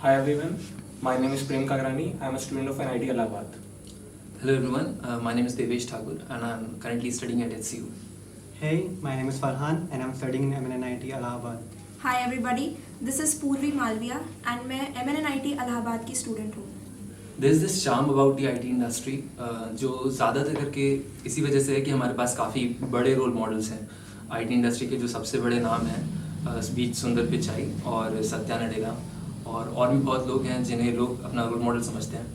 Hi everyone, my name is Prem Kagrani. I am a student of NIT Allahabad. Hello everyone, my name is Devesh Thakur and I am currently studying at HCU. Hey, my name is Farhan and I'm studying in MNNIT Allahabad. Hi everybody, this is Purvi Malviya and मैं MNNIT Allahabad की student हूँ. There is this charm about the IT industry जो ज़्यादातर करके इसी वजह से है कि हमारे पास काफ़ी बड़े रोल मॉडल्स हैं. IT इंडस्ट्री के जो सबसे बड़े नाम हैं बीच सुंदर पिचाई और सत्या नडेला और भी बहुत लोग हैं जिन्हें लोग अपना रोल मॉडल समझते हैं.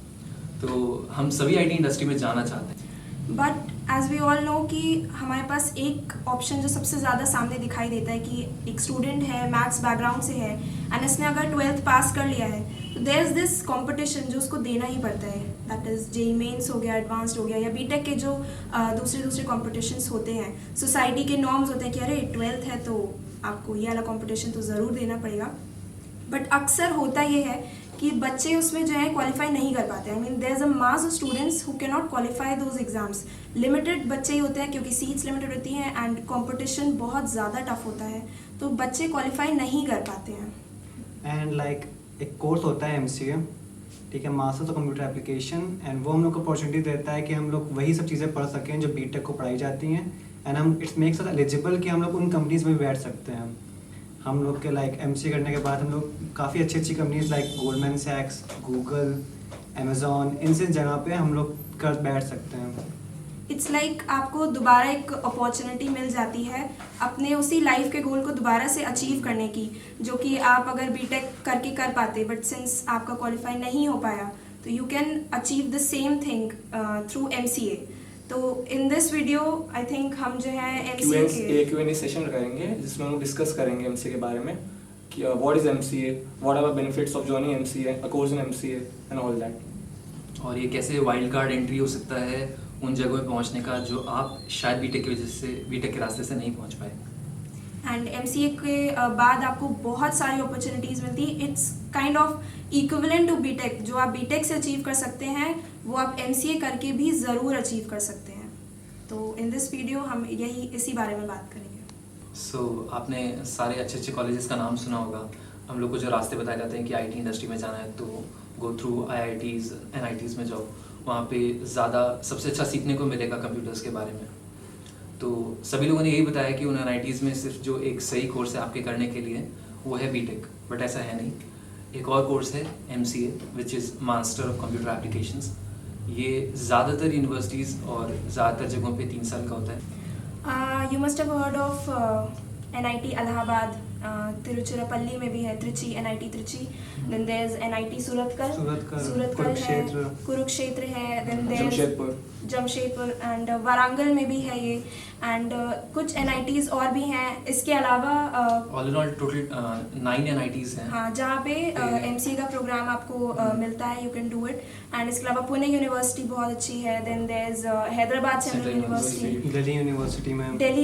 तो हम सभी IT इंडस्ट्री में जाना चाहते हैं. But as we all know कि हमारे पास एक ऑप्शन जो सबसे ज़्यादा सामने दिखाई देता है कि एक स्टूडेंट है, मैथ्स बैकग्राउंड से है एंड इसने अगर 12th पास कर लिया है तो देयर इज़ दिस कंपटीशन जो उसको देना ही पड़ता है. दैट इज़ जेई मेंस हो गया, एडवांस्ड हो गया या बीटेक के जो दूसरे कॉम्पिटिशन्स होते हैं. सोसाइटी के नॉर्म्स होते हैं कि अरे 12th है तो आपको ये वाला कॉम्पिटिशन तो ज़रूर देना पड़ेगा. बट अक्सर होता ये है कि बच्चे उसमें जो है क्वालिफाई नहीं कर पाते. I mean there is a mass of students who can not qualify those exams. Limited बच्चे ही होते हैं क्योंकि सीट्स लिमिटेड होती हैं एंड कंपटीशन बहुत ज़्यादा टफ होता है, तो बच्चे क्वालिफाई नहीं कर पाते हैं. एंड लाइक एक कोर्स होता है MCA, ठीक है, masters of computer application, and वो हम लोग को अपॉर्चुनिटी देता है कि हम लोग वही सब चीज़ें पढ़ सकें जो बीटेक को पढ़ाई जाती हैं. एंड हम इट्स मेक्स अस एलिजिबल कि हम लोग उन कंपनीज में बैठ सकते हैं. हम लोग के लाइक MCA करने के बाद हम लोग काफ़ी अच्छी कंपनीज लाइक गोल्डमैन सैक्स, गूगल, अमेजोन, इन सब जगह पे हम लोग कर बैठ सकते हैं. इट्स लाइक आपको दोबारा एक अपॉर्चुनिटी मिल जाती है अपने उसी लाइफ के गोल को दोबारा से अचीव करने की, जो कि आप अगर बीटेक करके कर पाते बट सिंस आपका क्वालिफाई नहीं हो पाया तो you can achieve the same thing through MCA. तो in this video I think हम जो है MCA के Q&A सेशन करेंगे जिसमें हम डिस्कस करेंगे MCA के बारे में कि what is MCA, what are the benefits of joining MCA, a course in MCA and all that. और ये कैसे वाइल्ड कार्ड एंट्री हो सकता है उन जगहों पे पहुंचने का जो आप शायद बीटेक के रास्ते से नहीं पहुंच पाए. एंड MCA के बाद आपको बहुत सारी अपॉर्चुनिटीज़ मिलती है. It's kind of equivalent to BTech. जो आप बीटेक से अचीव कर सकते हैं वो आप MCA करके भी ज़रूर अचीव कर सकते हैं. तो इन दिस वीडियो हम इसी बारे में बात करेंगे. आपने सारे अच्छे कॉलेजेस का नाम सुना होगा. हम लोग को जो रास्ते बताए जाते हैं कि IT इंडस्ट्री में जाना है तो गो थ्रू IITs NITs में जाओ, वहाँ पे ज़्यादा सबसे अच्छा सीखने को मिलेगा कंप्यूटर्स के बारे में. तो सभी लोगों ने यही बताया कि उन NITs में सिर्फ जो एक सही कोर्स है आपके करने के लिए वो है बीटेक, बट ऐसा है नहीं. एक और कोर्स है MCA which is master of computer applications. ये ज़्यादातर यूनिवर्सिटीज़ और ज़्यादातर जगहों पे 3 साल का होता है. You must have heard of NIT Allahabad. Tiruchirappalli में भी है Trichy, NIT Trichy. Then there is NIT Surathkal है, कुरुक्षेत्र है, then there Jamshedpur and Warangal में भी है ये. एंड कुछ NITs और भी हैं. इसके अलावा all in all total 9 NITs हैं. हाँ, जहाँ पे MCA का प्रोग्राम आपको मिलता है. You can do it. And इसके अलावा पुणे यूनिवर्सिटी बहुत अच्छी है. Then there is Hyderabad central university, Delhi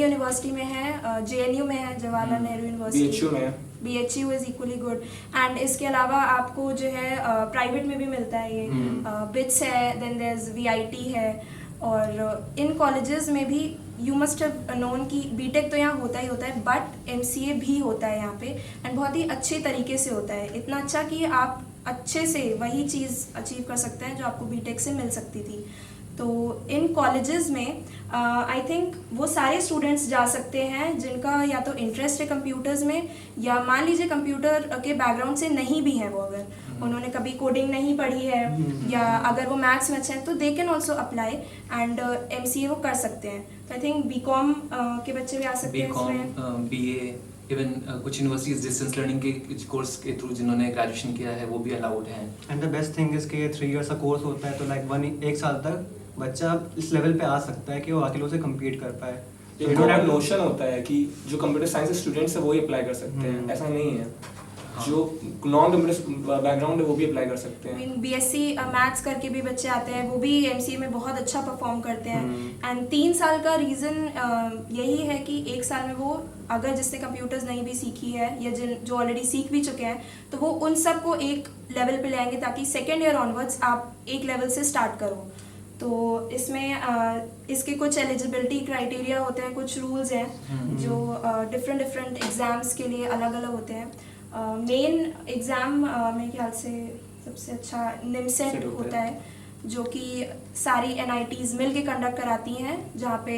university में है, JNU में है, Jawaharlal Nehru university, BHU is equally good. And इसके अलावा आपको जो है प्राइवेट में भी मिलता है ये. BITS है, देन देयर इज VIT है. और इन कॉलेजेस में भी यू मस्ट हैव नोन कि बीटेक तो यहाँ होता ही होता है बट MCA भी होता है यहाँ पे. एंड बहुत ही अच्छे तरीके से होता है. इतना अच्छा कि आप अच्छे से वही चीज़ अचीव कर सकते हैं जो आपको बीटेक से मिल सकती थी. तो इन कॉलेजेस में आई थिंक वो सारे स्टूडेंट्स जा सकते हैं जिनका या तो इंटरेस्ट है कंप्यूटर्स में, या मान लीजिए कंप्यूटर के बैकग्राउंड से नहीं भी है वो, अगर उन्होंने कभी कोडिंग नहीं पढ़ी है या अगर वो मैथ्स में अच्छे हैं तो they can also apply and MCA वो कर सकते हैं. तो आई थिंक BCom के बच्चे भी आ सकते हैं इसमें. BA इवन कुछ यूनिवर्सिटीज डिस्टेंस लर्निंग के कोर्स के थ्रू जिन्होंने ग्रेजुएशन किया है वो भी अलाउड हैं. And the best thing is कि ये 3 इयर्स का कोर्स होता है, तो लाइक 1 साल तक बच्चा इस लेवल पे आ सकता है कि वो अकेले से कम्पीट कर पाए. एक नोशन होता है कि जो कंप्यूटर साइंस स्टूडेंट्स है वो ही अप्लाई कर सकते हैं. ऐसा नहीं है. जो नॉन कंप्यूटर बैकग्राउंड है वो भी अप्लाई कर सकते हैं. BSc मैथ्स करके भी बच्चे आते हैं, वो भी MCA में बहुत अच्छा परफॉर्म करते हैं. एंड 3 साल का रीज़न यही है कि 1 साल में वो अगर जिसने कंप्यूटर्स नहीं भी सीखी है या जो ऑलरेडी सीख भी चुके हैं तो वो उन सब को एक लेवल पे ले आएंगे ताकि सेकेंड ईयर ऑनवर्ड्स आप एक लेवल से स्टार्ट करो. तो इसमें इसके कुछ एलिजिबिलिटी क्राइटेरिया होते हैं, कुछ रूल्स हैं जो डिफरेंट एग्ज़ाम्स के लिए अलग अलग होते हैं. मेन एग्ज़ाम मेरे ख्याल से सबसे अच्छा निमसेट सेट होता होता है, जो कि सारी NITs मिल के कंडक्ट कराती हैं, जहाँ पे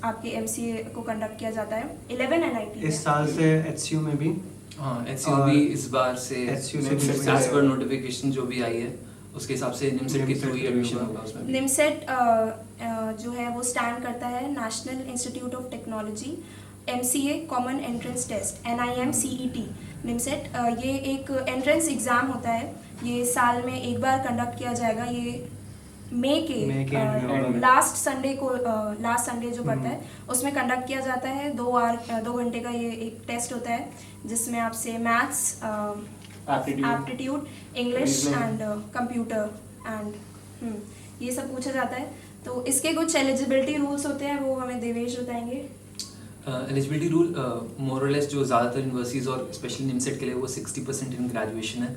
आपके MCA को कंडक्ट किया जाता है। 11 NIT इस साल से HCU में भी हाँ HCU भी इस बार से HCU ने भी एज पर नोटिफिकेशन जो भी आई है उसके हिसाब से निमसेट के थ्रू ही एडमिशन होगा उसमें भी। निमसेट जो है वो स्टैंड करता है National Institute of Technology MCA Common Entrance Test NIMCET। NIMCET ये एक एंट्रेंस एग्ज़ाम होता है, ये साल में एक बार कंडक्ट किया जाएगा। ये मई के लास्ट संडे जो पड़ता है उसमें कंडक्ट किया जाता है। 2 घंटे का ये एक टेस्ट होता है, जिसमें आपसे maths, aptitude, English and computer and ये सब पूछा जाता है। तो इसके कुछ एलिजिबिलिटी रूल्स होते हैं, वो हमें देवेश बताएंगे। एलिजिबिलिटी रूल मोर और लेस जो ज़्यादातर यूनिवर्सिटीज़ और स्पेशली निमसेट के लिए वो 60% इन ग्रेजुएशन है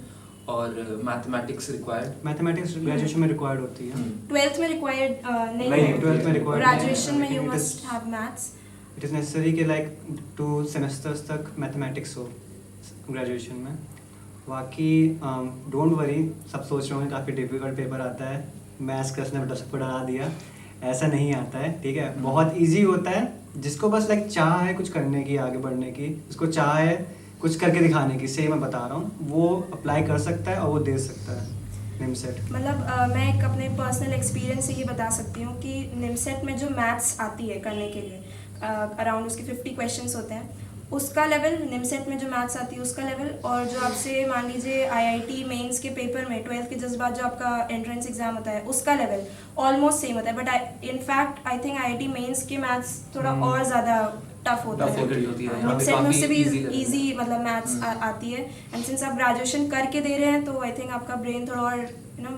और मैथमेटिक्स रिक्वायर्ड। मैथमेटिक्स ग्रेजुएशन में रिक्वायर्ड होती है। 12th में रिक्वायर्ड नहीं नहीं, है, 12th में required ग्रेजुएशन में नहीं है, यू लेकिन it must have maths. It is necessary कि लाइक 2 सेमेस्टर्स तक मैथमेटिक्स हो ग्रेजुएशन में। बाकी डोंट वरी, सब सोच रहे होंगे काफ़ी डिफिकल्ट पेपर आता है, मैथ्स का उसने सबको डरा दिया। ऐसा नहीं आता है, ठीक है, बहुत इजी होता है। जिसको बस लाइक चाह है कुछ करने की, आगे बढ़ने की, जिसको चाह है कुछ करके दिखाने की, सही मैं बता रहा हूँ, वो अप्लाई कर सकता है और वो दे सकता है निमसेट। मतलब मैं एक अपने पर्सनल एक्सपीरियंस से ये बता सकती हूँ कि निमसेट में जो मैथ्स आती है करने के लिए, अराउंड उसके 50 क्वेश्चंस होते हैं, उसका लेवल निमसेट में जो मैथ्स आती है उसका लेवल, और जो आपसे मान लीजिए IIT मेंस के पेपर में 12th के जस्ट बाद जो आपका एंट्रेंस एग्जाम होता है उसका लेवल ऑलमोस्ट सेम होता है। But in fact I think IIT mains के मैथ्स थोड़ा और ज़्यादा टफ होता है। निमसेट में उससे भी ईजी मतलब मैथ्स आती है। एंड सिंस आप ग्रेजुएशन करके दे रहे हैं तो आई थिंक आपका ब्रेन थोड़ा और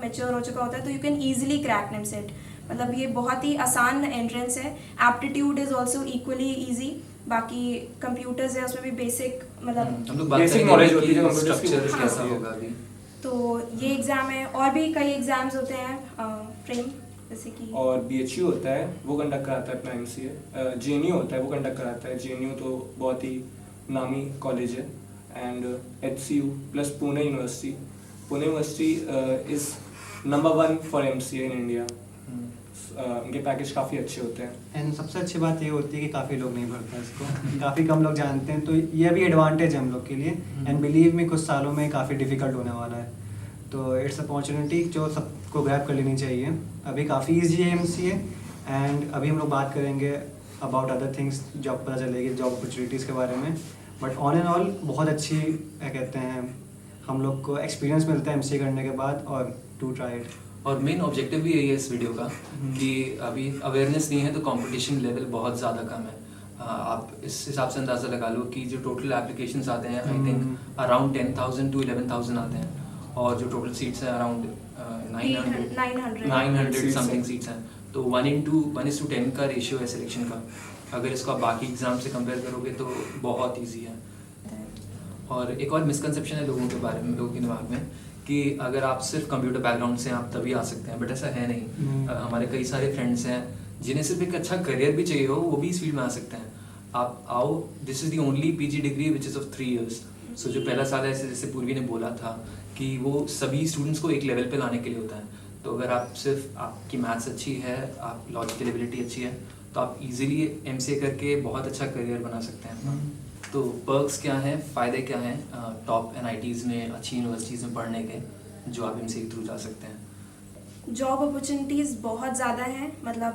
मैच्योर हो चुका होता है, तो you can easily crack NIMCET. मतलब ये बहुत ही आसान एंट्रेंस है। Aptitude is also equally easy. बाकी कंप्यूटर्स है, उसमें भी बेसिक मतलब हम लोग बात बेसिक करेंगे नॉलेज होती है कि जो कंप्यूटर्स की स्ट्रक्चर होती कैसा है। होगा अभी। तो ये एग्ज़ाम है, और भी कई एग्ज़ाम्स होते हैं फ्रेम, जैसे कि और BHU होता है, वो कंडक्ट कराता है अपना MCA। JNU होता है, वो कंडक्ट कराता है। JNU तो बहुत ही नामी कॉलेज है। And HCU plus Pune university. Pune university is number 1 for MCA in India. उनके पैकेज काफ़ी अच्छे होते हैं। एंड सबसे अच्छी बात ये होती है कि काफ़ी लोग नहीं भरते हैं इसको, काफ़ी कम लोग जानते हैं, तो ये भी एडवांटेज है हम लोग के लिए। एंड बिलीव में कुछ सालों में काफ़ी डिफिकल्ट होने वाला है, तो इट्स अपॉर्चुनिटी जो सबको ग्रैब कर लेनी चाहिए। अभी काफ़ी ईजी है MCA। एंड अभी हम लोग बात करेंगे अबाउट अदर थिंग्स, जॉब पता चलेगी, जॉब अपॉर्चुनिटीज़ के बारे में। बट ऑन एंड ऑल बहुत अच्छी क्या कहते हैं, हम लोग को एक्सपीरियंस मिलता है MCA करने के बाद, और टू ट्राई इट। और मेन ऑब्जेक्टिव भी यही है इस वीडियो का कि अभी अवेयरनेस नहीं है तो कंपटीशन लेवल बहुत ज़्यादा कम है। आप इस हिसाब से अंदाज़ा लगा लो कि जो टोटल एप्लीकेशंस आते हैं आई थिंक अराउंड 10,000 to 11,000 आते हैं, और जो टोटल सीट्स हैं अराउंड 900 समथिंग सीट्स हैं। तो 1:10 का रेशियो है सिलेक्शन का। अगर इसको आप बाकी एग्जाम से कंपेयर करोगे तो बहुत ईजी है। और एक और मिसकंसेप्शन है लोगों के बारे में, लोगों के दिमाग में, कि अगर आप सिर्फ कंप्यूटर बैकग्राउंड से आप तभी आ सकते हैं, बट ऐसा है नहीं। हमारे कई सारे फ्रेंड्स हैं जिन्हें सिर्फ एक अच्छा करियर भी चाहिए हो, वो भी इस फील्ड में आ सकते हैं। आप आओ, this is the only PG degree which is of 3 years। सो जो पहला साल है, जैसे पूर्वी ने बोला था कि वो सभी स्टूडेंट्स को एक लेवल पे लाने के लिए होता है। तो अगर आप सिर्फ आपकी मैथ्स अच्छी है, आप लॉजिकल एबिलिटी अच्छी है, तो आप इजीली MCA करके बहुत अच्छा करियर बना सकते हैं। तो पर्क्स क्या हैं, फ़ायदे क्या हैं टॉप NITs में, अच्छी यूनिवर्सिटीज़ में पढ़ने के, जो आप MCA के थ्रू जा सकते हैं? जॉब अपॉर्चुनिटीज़ बहुत ज़्यादा हैं। मतलब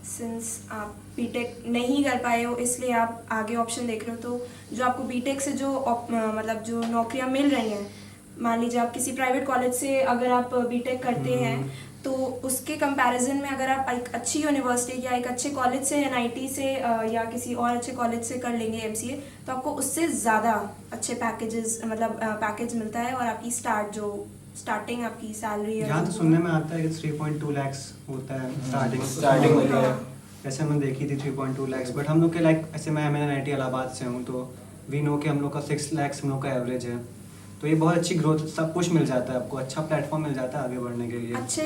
सिंस आप बीटेक नहीं कर पाए हो इसलिए आप आगे ऑप्शन देख रहे हो, तो जो आपको बीटेक से जो मतलब जो नौकरियां मिल रही हैं, मान लीजिए आप किसी प्राइवेट कॉलेज से अगर आप बीटेक करते हैं तो उसके कंपैरिजन में अगर आप एक अच्छी यूनिवर्सिटी या एक अच्छे कॉलेज से, NIT से या किसी और अच्छे कॉलेज से कर लेंगे MCA, तो आपको उससे ज़्यादा अच्छे पैकेजेस मतलब पैकेज मिलता है, और आपकी स्टार्टिंग आपकी सैलरी है। यहाँ तो सुनने में आता है कि 3.2 lakhs होता है स्टार्टिंग होती है। जैसे हमने देखी थी 3.2 lakhs, बट हम लोग के लाइक ऐसे मैं NIT इलाहाबाद से हूँ, तो वी नो कि हम लोग का 6 lakhs हम लोग का एवरेज है। तो तो ये बहुत अच्छी ग्रोथ, सब कुछ मिल जाता है आपको, अच्छा प्लेटफॉर्म मिल जाता है आगे बढ़ने के लिए। अच्छे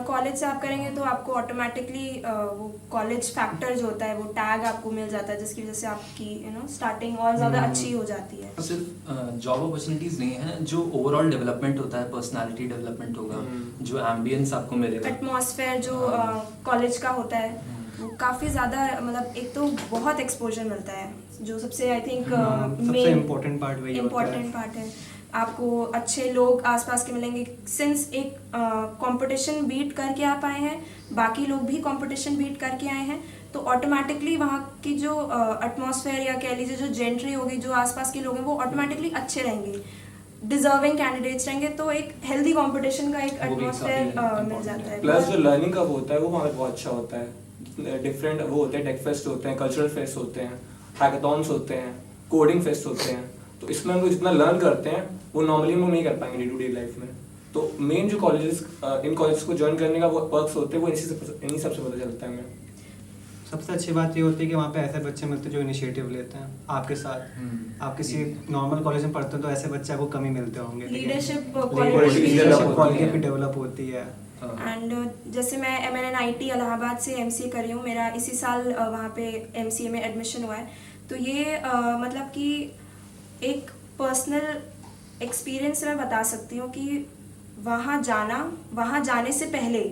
कॉलेज से आप करेंगे तो आपको ऑटोमेटिकली वो कॉलेज फैक्टर जो होता है वो टैग आपको मिल जाता है, जिसकी वजह से आपकी स्टार्टिंग और ज़्यादा अच्छी हो जाती है। सिर्फ जॉब अपॉर्चुनिटीज नहीं है, जो ओवरऑल डेवलपमेंट होता है, पर्सनालिटी डेवलपमेंट होगा, जो एम्बियंस आपको मिलेगा, एटमॉस्फेयर जो कॉलेज का होता है वो काफ़ी ज़्यादा, मतलब एक तो बहुत एक्सपोजर मिलता है, जो सबसे आई थिंक सबसे इम्पोर्टेंट पार्ट वही होता है। इम्पोर्टेंट पार्ट है। आपको अच्छे लोग आसपास के मिलेंगे, सिंस एक कंपटीशन बीट करके आप आए हैं, बाकी लोग भी कंपटीशन बीट करके आए हैं, तो ऑटोमेटिकली वहाँ की जो एटमॉस्फेयर या कह लीजिए जो जेंट्री होगी, जो आसपास के लोग हैं वो ऑटोमेटिकली अच्छे रहेंगे, डिजर्विंग कैंडिडेट्स रहेंगे, तो एक हेल्दी कंपटीशन का एक वो भी एटमॉस्फेयर काफी मिल जाता है। प्लस जो लर्निंग का वो होता है वो वहाँ पे बहुत अच्छा होता है। डिफरेंट वो होते हैं, टेक फेस्ट होते हैं, कल्चरल फेस्ट होते हैं, हैकाथॉन्स होते हैं, कोडिंग फेस्ट होते हैं, तो इसमें हम लोग जितना लर्न करते हैं वो नॉर्मली हम लोग नहीं कर पाएंगे डे टू डे लाइफ में। तो मेन जो कॉलेजेस इन कॉलेजेस को ज्वाइन करने का वो पर्क्स होते हैं वो इन्हीं सबसे पता चलता है हमें। सबसे अच्छी बात ये होती है कि वहाँ पे ऐसे बच्चे मिलते हैं जो इनिशिएटिव लेते हैं आपके साथ। आप किसी नॉर्मल कॉलेज में पढ़ते हो तो ऐसे बच्चे आपको कम ही मिलते होंगे। लीडरशिप क्वालिटी भी डेवलप होती है। एंड जैसे मैं MNNIT इलाहाबाद से MCA कर रही हूँ, मेरा इसी साल वहाँ पे MCA में एडमिशन हुआ है, तो ये मतलब कि एक पर्सनल एक्सपीरियंस मैं बता सकती हूँ कि वहाँ जाने से पहले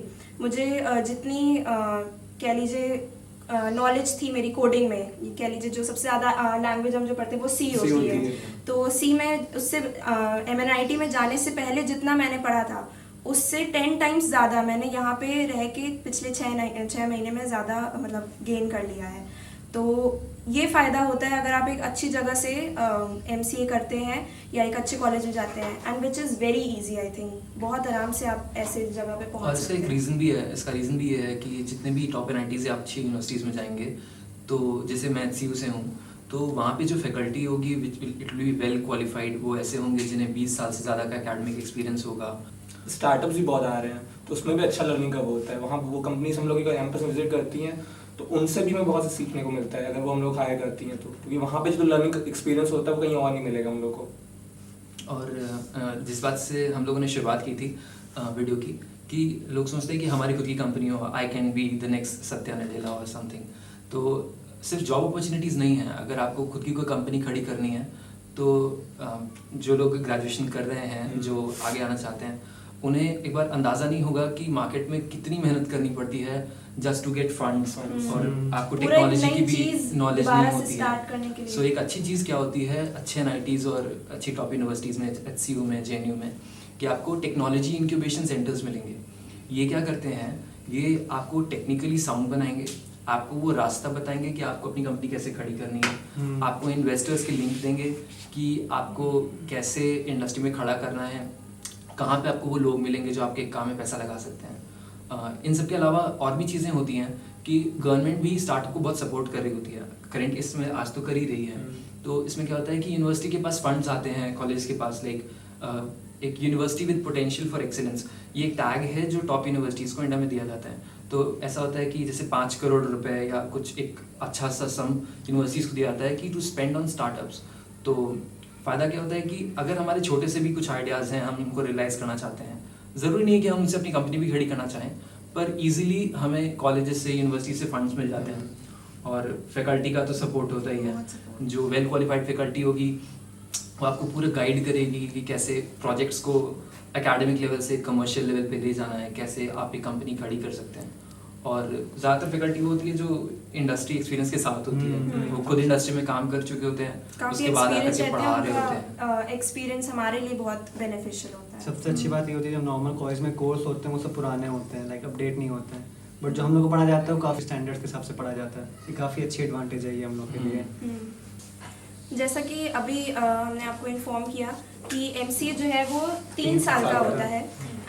मुझे जितनी कह लीजिए नॉलेज थी मेरी कोडिंग में, ये कह लीजिए जो सबसे ज़्यादा लैंग्वेज हम जो पढ़ते हैं वो C होती है, तो C में उससे MNIT में जाने से पहले जितना मैंने पढ़ा था उससे 10 टाइम्स ज़्यादा मैंने यहाँ पे रह के पिछले 6 महीने में ज़्यादा मतलब गेन कर लिया है। तो ये फ़ायदा होता है अगर आप एक अच्छी जगह से MCA करते हैं या एक अच्छे कॉलेज में जाते हैं, and which is very easy I think, बहुत आराम से आप ऐसे जगह पे पहुँच सकते हैं। इसका एक रीज़न भी है, इसका रीज़न भी ये है कि जितने भी टॉप NITs या अच्छी यूनिवर्सिटीज़ में जाएंगे, तो जैसे मैं HCU से हूँ, तो वहाँ पे जो फैकल्टी होगी it will be well qualified, वो ऐसे होंगे जिन्हें 20 साल से ज़्यादा का एकेडमिक एक्सपीरियंस होगा। स्टार्टअप्स भी बहुत आ रहे हैं, तो उसमें भी अच्छा लर्निंग का वो होता है। वहाँ वो कंपनीज हम लोग के कैंपस में विजिट करती हैं, तो उनसे भी हमें बहुत से सीखने को मिलता है अगर वो हम लोग हायर करती हैं तो, क्योंकि वहाँ पे जो लर्निंग एक्सपीरियंस होता है वो कहीं और नहीं मिलेगा हम लोग को। और जिस बात से हम लोगों ने शुरुआत की थी वीडियो की, कि लोग सोचते हैं कि हमारी खुद की कंपनी हो, I can be the next Satya Nadella और समथिंग, तो सिर्फ जॉब अपॉर्चुनिटीज़ नहीं है। अगर आपको खुद की कोई कंपनी खड़ी करनी है तो जो लोग ग्रेजुएशन कर रहे हैं, जो आगे आना चाहते हैं, उन्हें एक बार अंदाज़ा नहीं होगा कि मार्केट में कितनी मेहनत करनी पड़ती है जस्ट टू गेट फंड्स, और आपको टेक्नोलॉजी की भी नॉलेज नहीं होती है। सो एक अच्छी चीज़ क्या होती है अच्छे NITs और अच्छी टॉप यूनिवर्सिटीज़ में, HCU में, JNU में, कि आपको टेक्नोलॉजी इंक्यूबेशन सेंटर्स मिलेंगे। ये क्या करते हैं, ये आपको टेक्निकली साउंड बनाएंगे, आपको वो रास्ता बताएंगे कि आपको अपनी कंपनी कैसे खड़ी करनी है, आपको इन्वेस्टर्स के लिंक देंगे कि आपको कैसे इंडस्ट्री में खड़ा करना है, कहाँ पे आपको वो लोग मिलेंगे जो आपके काम में पैसा लगा सकते हैं। इन सब के अलावा और भी चीज़ें होती हैं कि गवर्नमेंट भी स्टार्टअप को बहुत सपोर्ट कर रही होती है, करेंट इसमें आज तो कर ही रही है। तो इसमें क्या होता है कि यूनिवर्सिटी के पास फंड्स आते हैं, कॉलेज के पास, लाइक एक university with potential for excellence, ये एक टैग है जो टॉप यूनिवर्सिटीज़ को इंडिया में दिया जाता है। तो ऐसा होता है कि जैसे 5 करोड़ रुपए या कुछ एक अच्छा सा सम यूनिवर्सिटीज़ को दिया जाता है कि टू स्पेंड ऑन स्टार्टअप्स। तो फ़ायदा क्या होता है कि अगर हमारे छोटे से भी कुछ आइडियाज़ हैं, हम उनको रियलाइज़ करना चाहते हैं, ज़रूरी नहीं है कि हम उनसे अपनी कंपनी भी खड़ी करना चाहें, पर ईजिली हमें कॉलेजेस से, यूनिवर्सिटी से फंड्स मिल जाते हैं, और फैकल्टी का तो सपोर्ट होता ही है। जो वेल क्वालिफाइड फैकल्टी होगी वो आपको पूरा गाइड करेगी कि कैसे प्रोजेक्ट्स को एकेडमिक लेवल से कमर्शियल लेवल पे ले जाना है, कैसे आप एक कंपनी खड़ी कर सकते हैं। और ज़्यादातर फैकल्टी वो होती है जो इंडस्ट्री एक्सपीरियंस के साथ होती है, वो खुद इंडस्ट्री में काम कर चुके होते हैं, उसके बाद आकर के पढ़ा रहे होते हैं। एक्सपीरियंस हमारे लिए बहुत बेनिफिशियल होता है। सबसे अच्छी बात ये होती है जो नॉर्मल कॉलेज में कोर्स होते हैं वो सब पुराने होते हैं, लाइक अपडेट नहीं होते हैं, बट जो हम लोग को पढ़ा जाता है वो काफ़ी स्टैंडर्ड्स के हिसाब से पढ़ा जाता है। ये काफ़ी अच्छी एडवांटेज है ये हम लोग के लिए। जैसा कि अभी हमने आपको इन्फॉर्म किया कि MCA जो है वो 3 साल का होता है,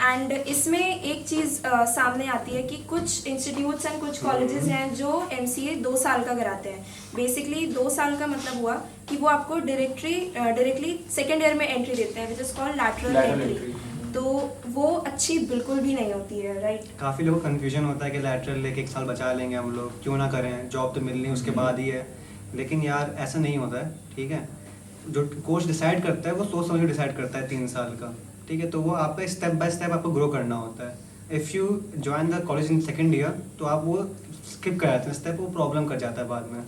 एंड इसमें एक चीज़ सामने आती है कि कुछ इंस्टीट्यूट्स एंड कुछ कॉलेजेस हैं जो MCA 2 साल का कराते हैं। बेसिकली 2 साल का मतलब हुआ कि वो आपको डायरेक्टली सेकेंड ईयर में एंट्री देते हैं, which is called lateral entry. तो वो अच्छी बिल्कुल भी नहीं होती है, राइट। काफ़ी लोगों को कन्फ्यूजन होता है कि लैटरल लेके 1 साल बचा लेंगे हम लोग, क्यों ना करें, जॉब तो मिलनी उसके बाद ही है। लेकिन यार ऐसा नहीं होता है, ठीक है। जो कोच डिसाइड करता है वो सोच समझ के डिसाइड करता है 3 साल का, ठीक है। तो वो आपका स्टेप बाय स्टेप आपको ग्रो करना होता है। If you join the college in second year तो आप वो स्किप कर जाते हैं स्टेप, वो प्रॉब्लम कर जाता है बाद में।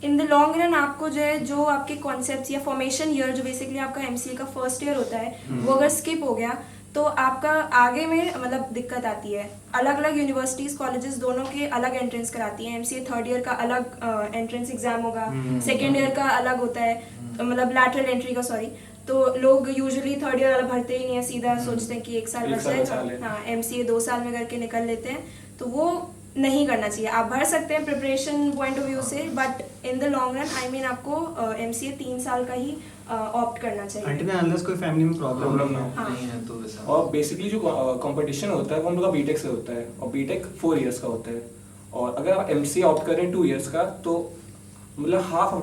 इन द लॉन्ग रन आपको जो है जो आपके कॉन्सेप्ट्स या फॉर्मेशन ईयर जो बेसिकली आपका एमसीए का फर्स्ट ईयर होता है वो अगर स्किप हो गया तो आपका आगे में मतलब दिक्कत आती है। अलग अलग यूनिवर्सिटीज कॉलेजेस दोनों के अलग एंट्रेंस कराती हैं। एमसीए थर्ड ईयर का अलग एंट्रेंस एग्जाम होगा, सेकेंड ईयर का अलग होता है, मतलब लैटरल एंट्री का, सॉरी। तो लोग यूजुअली थर्ड ईयर वाला भरते ही नहीं है, सीधा सोचते हैं कि 1 साल बचा है, हाँ एमसीए 2 साल में करके निकल लेते हैं। तो वो नहीं करना चाहिए। आप भर सकते हैं प्रिपरेशन पॉइंट ऑफ व्यू से, but in the long run I mean आपको एमसीए 3 साल का ही ऑप्ट करना चाहिए। अंटिल अनलेस कोई फैमिली में प्रॉब्लम ना हो। नहीं है तो ऐसा। और बेसिकली जो कंपटीशन होता है वो हम लोग का बीटेक से होता है, और बीटेक 4 इयर्स का होता है। और अगर आप एमसीए ऑप्ट करें 2 इयर्स का तो मतलब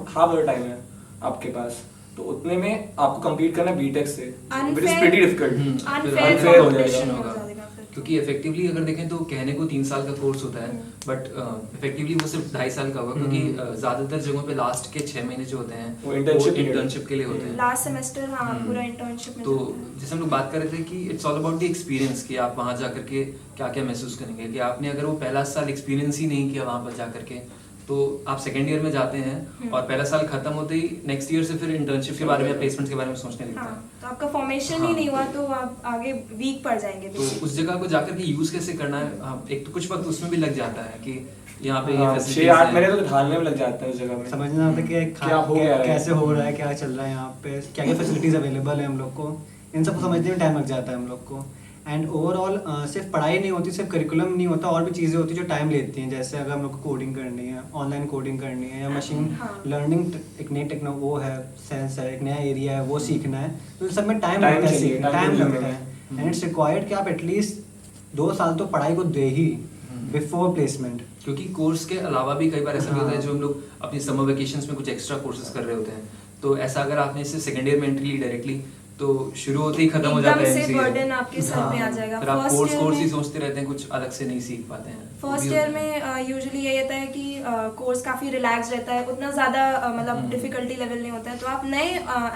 हाफ द टाइम है आपके पास, तो उतने में आपको कंप्लीट करना बीटेक से, it is pretty difficult. Unfair हो competition जाएगा। होगा। क्योंकि इफेक्टिवली अगर देखें तो कहने को 3 साल का कोर्स होता है, बट इफेक्टिवली वो सिर्फ 2.5 साल का होगा, क्योंकि ज्यादातर जगहों पे लास्ट के 6 महीने जो होते हैं वो internship के लिए होते हैं। लास्ट सेमेस्टर हाँ पूरा इंटर्नशिप में तो जाते हैं। जैसे हम लोग बात कर रहे थे कि it's all about the experience, कि आप वहाँ जा करके क्या क्या महसूस करेंगे। कि आपने अगर वो पहला साल एक्सपीरियंस ही नहीं किया वहाँ पर जा करके, तो आप सेकेंड ईयर में जाते हैं और पहला साल खत्म होते ही नेक्स्ट ईयर से फिर इंटर्नशिप के बारे में, प्लेसमेंट के बारे में सोचने लगते हैं। हाँ, तो आपका फॉर्मेशन ही नहीं हुआ तो आप आगे वीक पड़ जाएंगे। तो उस जगह को जाकर के यूज कैसे करना है, हाँ, एक तो कुछ वक्त उसमें भी लग जाता है कि यहाँ पे ये facilities 6-8 हैं। महीने तो ढालने में लग जाते हैं उस जगह में। समझना होता है कि क्या हो गया है, कैसे हो रहा है, क्या चल रहा है यहाँ पे, क्या क्या फैसिलिटीज अवेलेबल है हम लोग को, इन सबको समझने में टाइम लग जाता है हम लोग को। एंड ओवरऑल सिर्फ पढ़ाई नहीं होती, सिर्फ करिकुलम नहीं होता, और भी चीज़ें होती हैं जो टाइम लेती हैं। जैसे अगर हम लोग को कोडिंग करनी है, ऑनलाइन कोडिंग करनी है, या मशीन लर्निंग, एक नई टेक्नो वो है, सेंस है, एक नया एरिया है, वो सीखना है। तो इन सब में टाइम लगता है, टाइम लगता है। एंड इट्स रिक्वायर्ड कि आप एटलीस्ट 2 साल तो पढ़ाई को दे ही बिफोर प्लेसमेंट। क्योंकि कोर्स के अलावा भी कई बार ऐसा भी होता है जो हम लोग अपनी समर वेकेशंस में कुछ एक्स्ट्रा कोर्सेज कर रहे होते हैं। तो ऐसा अगर आपने इसे सेकेंड ईयर में एंट्री ली डायरेक्टली, तो शुरू होते ही खत्म हो जाता है एकदम से MCA। burden आपके सर पे आ जाएगा। फिर आप First year कोर्स ही में- सोचते रहते हैं, कुछ अलग से नहीं सीख पाते हैं। फर्स्ट ईयर में यूजुअली ये रहता है कि कोर्स काफ़ी रिलैक्स रहता है, उतना ज़्यादा मतलब डिफिकल्टी लेवल नहीं होता है। तो आप नए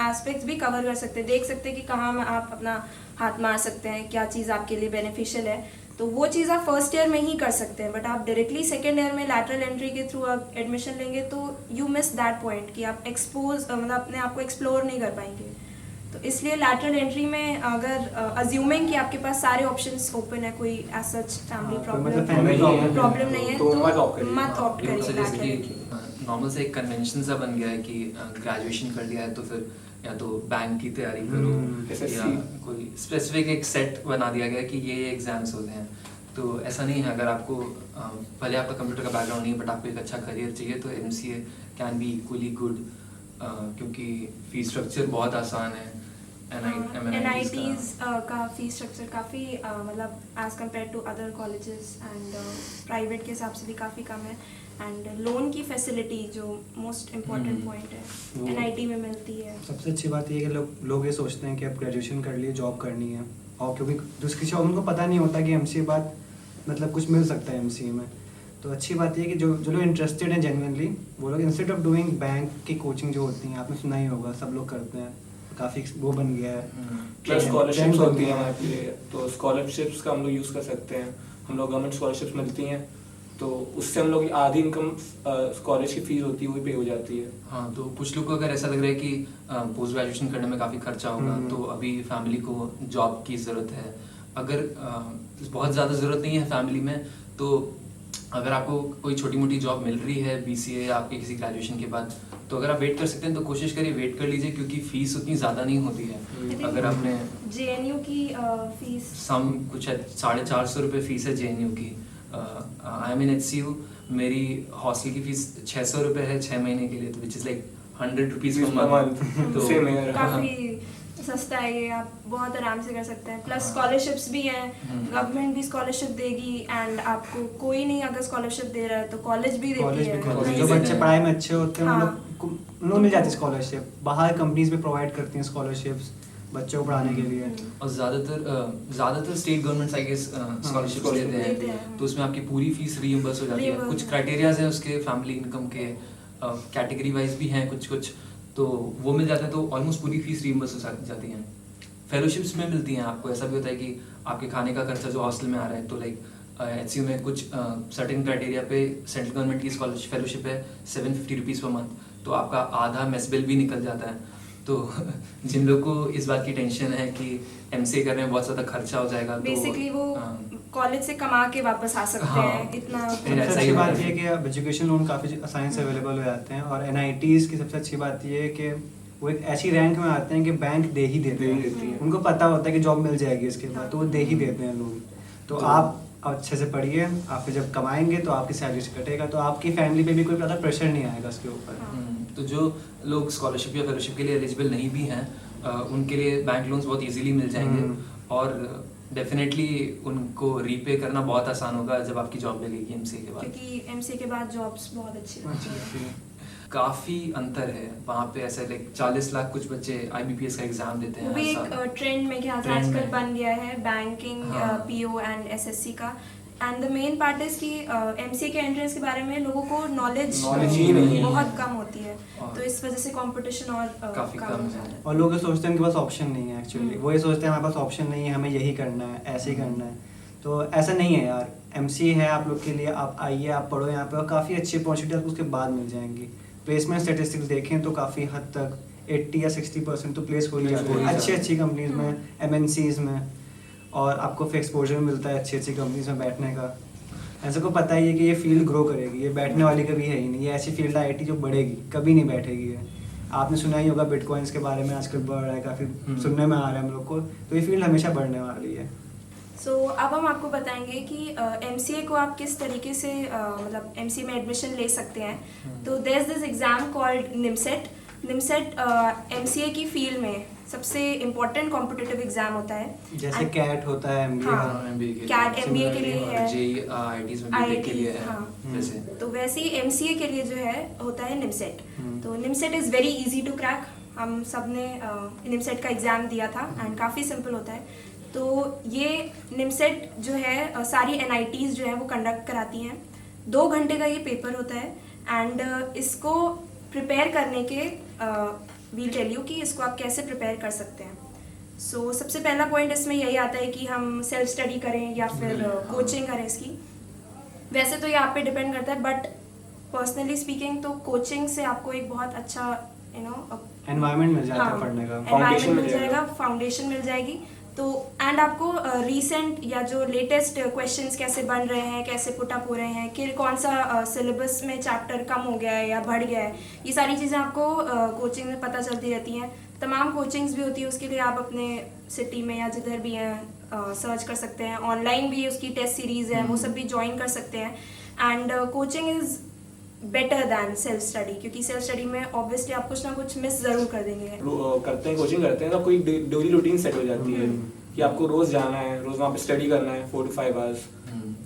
एस्पेक्ट्स भी कवर कर सकते हैं, देख सकते हैं कि कहाँ में आप अपना हाथ मार सकते हैं, क्या चीज़ आपके लिए बेनिफिशियल है। तो वो चीज़ आप फर्स्ट ईयर में ही कर सकते हैं, बट आप डायरेक्टली सेकेंड ईयर में लैटरल एंट्री के थ्रू आप एडमिशन लेंगे तो यू मिस दैट पॉइंट कि आप मतलब अपने आप को एक्सप्लोर नहीं कर पाएंगे। तो इसलिए लैटरल एंट्री में अगर अज्यूमिंग कि आपके पास सारे ऑप्शंस ओपन है, कोई एज सच फैमिली मतलब family प्रॉब्लम problem नहीं है, तो तो मत opt करिए। मत ऑप्ट बिल्कुल करिए से जैसे lateral कि entry। नॉर्मल से एक कन्वेंशन सा बन गया है कि ग्रेजुएशन कर लिया है तो फिर या तो बैंक की तैयारी करो, SSC। या कोई स्पेसिफिक एक सेट बना दिया गया है कि ये एग्जाम्स होते हैं। तो ऐसा नहीं है। अगर आपको भले आपका कंप्यूटर का बैकग्राउंड नहीं है, बट आपको एक अच्छा करियर चाहिए, तो MCA can be equally good, क्योंकि फीस स्ट्रक्चर बहुत आसान है। NITs का फीस स्ट्रक्चर काफ़ी मतलब as compare to other colleges and private के हिसाब से भी काफ़ी कम है। एंड लोन की फैसिलिटी जो मोस्ट इम्पॉर्टेंट पॉइंट है NIT में मिलती है। सबसे अच्छी बात ये है कि लोग ये सोचते हैं कि अब ग्रेजुएशन कर लिए, जॉब करनी है, और क्योंकि दूसरी जॉब उनको पता नहीं होता कि MCA बाद मतलब कुछ मिल सकता है MCA में। तो अच्छी बात ये है कि जो लोग इंटरेस्टेड हैं जेन्युइनली, वो लोग इंस्टेड ऑफ डूइंग बैंक की कोचिंग जो होती हैं, आपने सुना ही होगा, सब लोग करते हैं, काफ़ी वो बन गया है। प्लस स्कॉलरशिप्स होती हैं हमारे लिए, तो स्कॉलरशिप्स का हम लोग यूज़ कर सकते हैं। हम लोग गवर्नमेंट स्कॉलरशिप्स मिलती हैं, तो उससे हम लोग आधी इनकम कॉलेज की फीस होती है वही पे हो जाती है। हाँ, तो कुछ लोग को अगर ऐसा लग रहा है कि पोस्ट ग्रेजुएशन करने में काफ़ी खर्चा होगा, तो अभी फैमिली को जॉब की ज़रूरत है। अगर बहुत ज़्यादा ज़रूरत नहीं है फैमिली में, तो अगर आपको कोई छोटी मोटी जॉब मिल रही है BCA या आपके किसी ग्रेजुएशन के बाद, तो अगर आप वेट कर सकते हैं तो कोशिश करिए, वेट कर लीजिए, क्योंकि फीस उतनी ज़्यादा नहीं होती है। अगर आपने JNU की फीस सम कुछ है 450 रुपये फीस है JNU की। आई मीन HCU, मेरी हॉस्टल की फीस 600 रुपये है 6 महीने के लिए, तो which is like 100 rupees per month. तो सेम है। काफ़ी सस्ता है ये, आप बहुत आराम से कर सकते हैं। प्लस स्कॉलरशिप्स भी हैं, गवर्नमेंट भी स्कॉलरशिप देगी, एंड आपको कोई नहीं अगर स्कॉलरशिप दे रहा है तो कॉलेज भी देती है। college जो भी बच्चे देते हैं। पढ़ाई में अच्छे होते हैं हाँ। उनको मिल जाती है स्कॉलरशिप। बाहर कंपनीज भी प्रोवाइड करती हैं स्कॉलरशिप्स बच्चों को पढ़ाने के लिए। और ज़्यादातर state governments I guess scholarship scholarship देते देते हैं, हैं। तो उसमें आपकी पूरी फीस रीइंबर्स हो जाती है। Reimburse कुछ हो क्राइटेरियाज हैं उसके, फैमिली इनकम के, कैटेगरी वाइज भी हैं कुछ, तो वो मिल जाता है, तो ऑलमोस्ट पूरी फीस रीइंबर्स हो जाती है। फेलोशिप्स में मिलती हैं आपको, ऐसा भी होता है कि आपके खाने का खर्चा जो हॉस्टल में आ रहा है, तो लाइक HCU में कुछ सर्टेन क्राइटेरिया पे सेंट्रल गवर्नमेंट की स्कॉलरशिप फेलोशिप है 750 रुपीज़ पर मंथ, तो आपका आधा मेस बिल भी निकल जाता है। तो जिन लोगों को इस बात की टेंशन है कि MCA करने में बहुत ज़्यादा खर्चा हो जाएगा, तो बेसिकली वो कॉलेज से कमा के वापस आ सकते हाँ। हैं इतना। फिर सबसे ऐसा अच्छी ही बात होता ये है। है कि अब एजुकेशन लोन काफ़ी आसानी से अवेलेबल हो जाते हैं, और NITs की सबसे अच्छी बात ये है कि वो एक ऐसी रैंक में आते हैं कि बैंक दे ही देते दे ही देती हैं, है। उनको पता होता है कि जॉब मिल जाएगी इसके बाद, तो वो दे ही देते हैं लोन। तो आप अच्छे से पढ़िए, आप फिर जब कमाएंगे तो आपकी सैलरी से कटेगा, तो आपकी फैमिली पे भी कोई ज़्यादा प्रेशर नहीं आएगा उसके ऊपर। तो जो लोग स्कॉलरशिप या फेलोशिप के लिए एलिजिबल नहीं भी हैं, उनके लिए बैंक लोन्स बहुत इजीली मिल जाएंगे, और डेफिनेटली उनको रीपे करना बहुत आसान होगा जब आपकी जॉब लगेगी MCA के बाद। क्योंकि MCA के बाद जॉब्स बहुत अच्छी होती हैं। काफ़ी अंतर है वहाँ पे, ऐसे लाइक 40 लाख कुछ बच्चे IBPS का एग्जाम देते हैं वो भी हर एक साल। ट्रेंड में ख्याल से Trend आजकल में। बन गया है बैंकिंग, हाँ। PO एंड SSC का। And the main part is कि MCA के एंट्रेंस के बारे में लोगों को नॉलेज Knowledge ही नहीं है। बहुत कम होती है, और तो इस वजह से कंपटीशन और काफी कम कम हो है। जाता है। और लोग ये सोचते हैं उनके पास ऑप्शन नहीं है एक्चुअली, वो ये सोचते हैं हमारे पास ऑप्शन नहीं है, हमें यही करना है, ऐसे ही करना है। तो ऐसा नहीं है यार, MCA है आप लोग के लिए, आप आइए, आप पढ़ो यहाँ पे, और काफ़ी अच्छी अपॉर्चुनिटी आपको उसके बाद मिल जाएंगी। प्लेसमेंट स्टेटिस्टिक्स देखें तो काफ़ी हद तक 80 या 60% तो प्लेस हो ही जाते हैं अच्छी अच्छी कंपनीज में, MNCs में, और आपको फिर एक्सपोजर मिलता है अच्छी अच्छी कंपनीज में बैठने का। ऐसे को पता ही है कि ये फील्ड ग्रो करेगी, ये बैठने वाली कभी है ही नहीं, ये ऐसी फील्ड IT जो बढ़ेगी, कभी नहीं बैठेगी है। आपने सुना ही होगा बिटकॉइंस के बारे में, आजकल बढ़ रहा है, काफ़ी सुनने में आ रहा है हम लोग को, तो ये फील्ड हमेशा बढ़ने वाली है। सो अब हम आपको बताएंगे कि MCA को आप किस तरीके से मतलब MCA में एडमिशन ले सकते हैं। तो there is this exam called NIMCET. NIMCET MCA की फील्ड में सबसे इम्पोर्टेंट कॉम्पिटिटिव एग्जाम होता है। जैसे And- कैट होता है, MBA हाँ। MBA के CAT लिए, MBA के लिए और है, JEE IITs में BTech के लिए है, हाँ। वैसे। तो वैसे ही MCA के लिए जो है होता है निमसेट। हम्म। तो NIMCET is very easy to crack. हम सब ने निमसेट का एग्ज़ाम दिया था एंड काफ़ी सिंपल होता है। तो ये निमसेट जो है सारी NITs जो है वो कंडक्ट कराती हैं। 2 घंटे का ये पेपर होता है, एंड इसको प्रिपेयर करने के वील टेल यू कि इसको आप कैसे प्रिपेयर कर सकते हैं। सो सबसे पहला पॉइंट इसमें यही आता है कि हम सेल्फ स्टडी करें या फिर कोचिंग करें इसकी। वैसे तो ये आप पे डिपेंड करता है, बट पर्सनली स्पीकिंग तो कोचिंग से आपको एक बहुत अच्छा एनवायरनमेंट मिल जाता है हाँ, पढ़ने का। एनवायरनमेंट Foundation मिल मिल जाएगा, जाएगा। फाउंडेशन मिल जाएगी। तो एंड आपको रीसेंट या जो लेटेस्ट क्वेश्चंस कैसे बन रहे हैं, कैसे पुट अप हो रहे हैं, कि कौन सा सिलेबस में चैप्टर कम हो गया है या बढ़ गया है, ये सारी चीज़ें आपको कोचिंग में पता चलती रहती हैं। तमाम कोचिंग्स भी होती है, उसके लिए आप अपने सिटी में या जिधर भी हैं सर्च कर सकते हैं। ऑनलाइन भी उसकी टेस्ट सीरीज़ है, वो सब भी ज्वाइन कर सकते हैं। And coaching is better than self study, क्योंकि सेल्फ स्टडी में ऑब्वियसली आप कुछ ना कुछ मिस ज़रूर कर देंगे। करते हैं, कोचिंग करते हैं तो कोई डेली रूटीन सेट हो जाती है कि आपको रोज जाना है, रोज वहाँ पे स्टडी करना है 4 to 5 आवर्स,